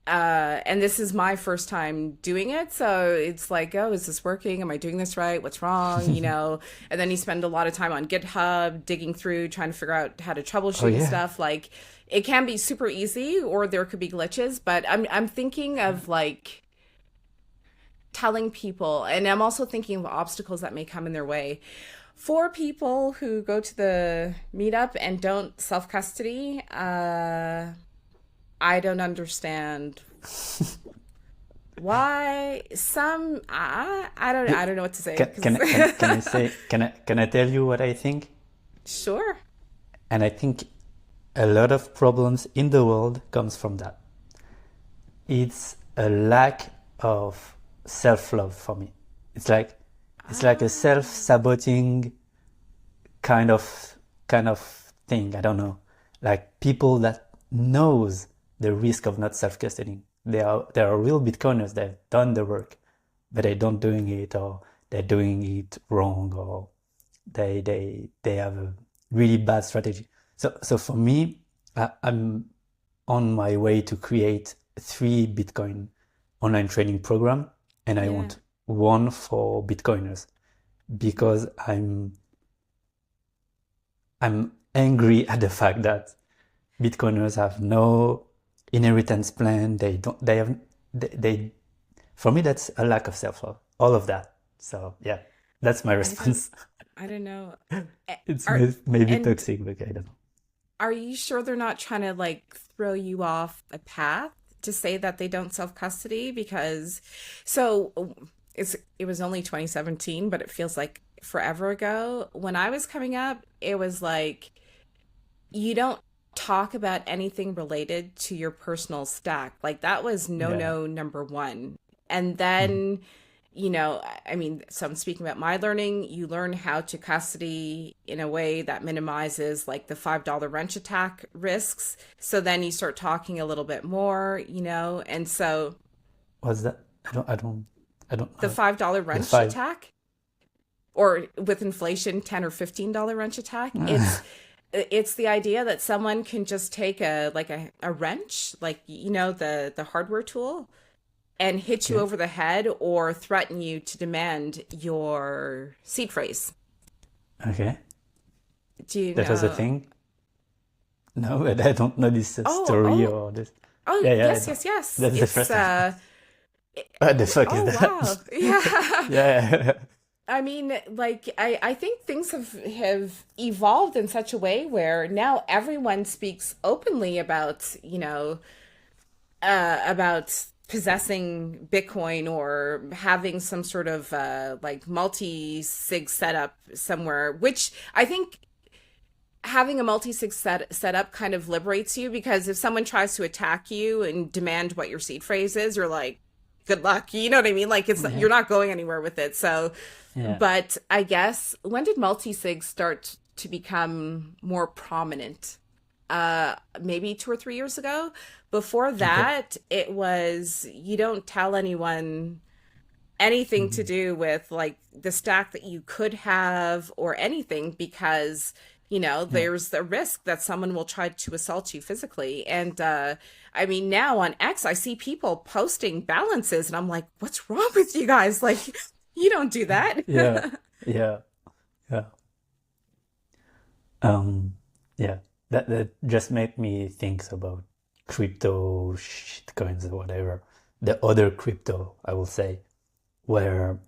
and this is my first time doing it, so it's like, oh, is this working? Am I doing this right? What's wrong? And then you spend a lot of time on GitHub digging through trying to figure out how to Oh troubleshoot and yeah. stuff. Like it can be super easy or there could be glitches, but I'm thinking of like telling people, and I'm also thinking of obstacles that may come in their way. For people who go to the meetup and don't self custody, I don't understand why some I don't know what to say Can, because can, can, can I say, can I tell you what I think? sure. And I think a lot of problems in the world comes from that. It's a lack of self-love for me. It's like a Ah, self-saboting kind of kind of thing. I don't know. Like people that knows the risk of not self-custodying. There are real Bitcoiners that have done the work, but they don't doing it, or they're doing it wrong, or they have a really bad strategy. So for me, I'm on my way to create 3 Bitcoin online training program, and I yeah. want one for Bitcoiners because I'm angry at the fact that Bitcoiners have no inheritance plan. They don't. They for me, that's a lack of self-love. All of that. So yeah, that's my I don't response. I don't know. It's Are maybe and toxic, but I don't know. are you sure they're not trying to like throw you off a path to say that they don't self custody? Because so it was only 2017, but it feels like forever ago. When I was coming up, it was like you don't talk about anything related to your personal stack. Like that was Yeah. no number one. And Mhm. then, I mean, so I'm speaking about my learning. You learn how to custody in a way that minimizes like the $5 wrench attack risks. So then you start talking a little bit more, and so What's that? I don't the know. $5 The wrench five. attack, or with inflation, $10 or $15 wrench attack. It's the idea that someone can just take a wrench, like the hardware tool, and hit you Okay. over the head or threaten you to demand your seed phrase. Okay. Do you That was a know? thing. No, but I don't know this Oh, story oh, or this. oh, Yeah, yeah. yes, No. yes, yes. That's the It's first time. What the fuck is oh that? wow. Yeah. Yeah. I mean, like I think things have evolved in such a way where now everyone speaks openly about possessing Bitcoin or having some sort of like multi-sig setup somewhere, which I think having a multi-sig setup kind of liberates you because if someone tries to attack you and demand what your seed phrase is, you're like, good luck. You know what I mean? Like it's Yeah. you're not going anywhere with it. So, Yeah. but I guess when did multi-sig start to become more prominent? Maybe 2 or 3 years ago. Before Okay. that, it was you don't tell anyone anything to Mhm. do with like the stack that you could have or anything because Yeah. there's the risk that someone will try to assault you physically. And I mean, now on X I see people posting balances and I'm like, what's wrong with you guys? Like, you don't do that. Yeah. Yeah. Yeah. Um, yeah. That just made me think about crypto shitcoins or whatever. The other crypto, I will say, where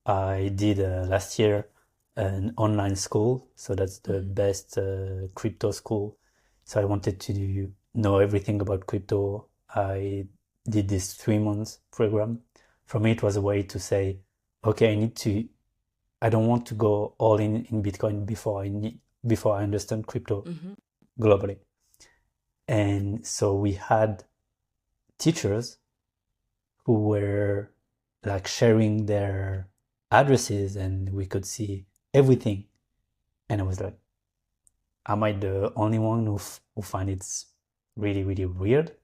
I did last year an online school. So that's the Mhm. best crypto school. So I wanted to know everything about crypto. I did this 3 months program. For me, it was a way to say, okay, I don't want to go all in Bitcoin before I understand crypto Mhm. globally. And so we had teachers who were like sharing their addresses and we could see everything. And I was like, am I the only one who find it really, really weird?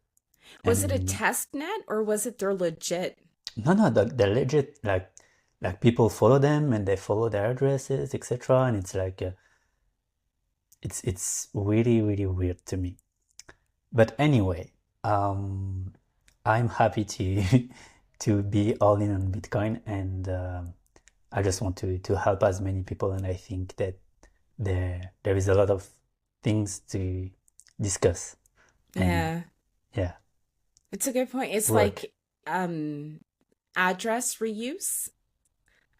Was it a And test net or was it their legit? no, the legit, like people follow them and they follow their addresses, etc. And it's like, it's really, really weird to me. But anyway, um, I'm happy to to be all in on Bitcoin, and I just want to help as many people. And I think that there is a lot of things to discuss, and Yeah, yeah, it's a good point. It's work. like um address reuse.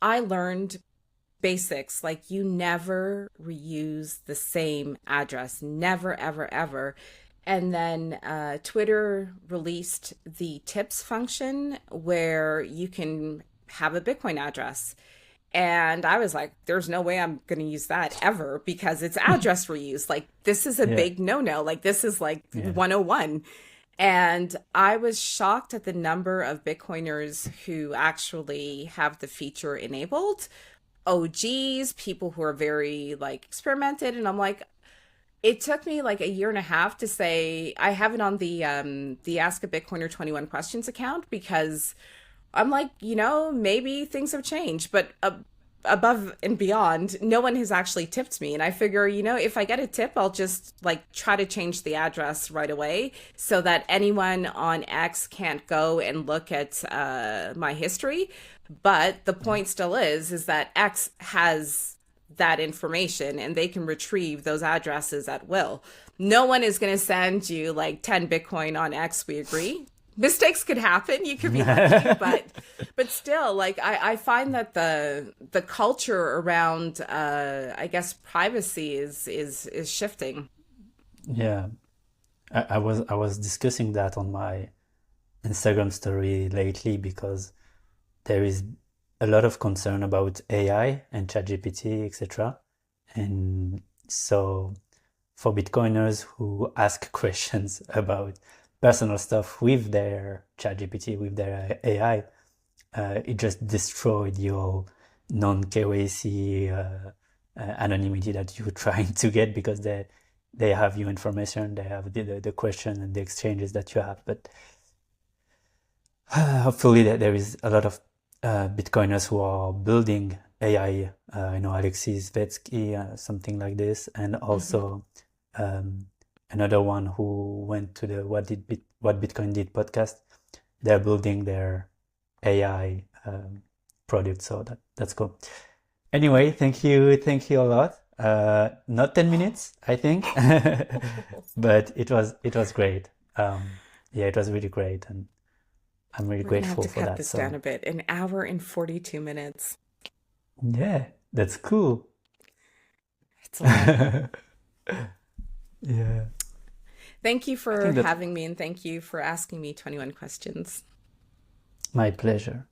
I learned basics like you never reuse the same address, never, ever, ever. And then Twitter released the tips function where you can have a Bitcoin address. And I was like, there's no way I'm going to use that ever because it's address reuse. Like, this is a Yeah, big no no. Like, this is like yeah, 101. And I was shocked at the number of Bitcoiners who actually have the feature enabled. OGs, people who are very like experimented. And I'm like, it took me like a year and a half to say I have it on the Ask a Bitcoiner 21 Questions account because I'm like, maybe things have changed, but above and beyond, no one has actually tipped me. And I figure, if I get a tip, I'll just like try to change the address right away so that anyone on X can't go and look at my history. But the yeah, point still is that X has that information and they can retrieve those addresses at will. No one is going to send you like 10 Bitcoin on X, we agree. Mistakes could happen, you could be lucky, but still, like I find that the culture around I guess privacy is shifting. yeah. I was discussing that on my Instagram story lately because there is a lot of concern about AI and ChatGPT, etc. And so for Bitcoiners who ask questions about personal stuff with their ChatGPT, with their AI, it just destroyed your non-KYC anonymity that you're trying to get because they have your information, they have the question and the exchanges that you have. But hopefully there is a lot of Bitcoiners who are building AI. I know Alexei Svetsky, something like this, and Hmm. also um, another one who went to the What Bitcoin Did podcast. They're building their AI product, so that's cool. Anyway, thank you a lot. Not 10 minutes, I think, but it was great. Yeah, it was really great, and I'm really We're gonna have grateful to for cut that. this down So a bit. An hour and 42 minutes. yeah, that's cool. It's a lot. Yeah, Thank you I for think that's having me and thank you for asking me 21 questions. my pleasure.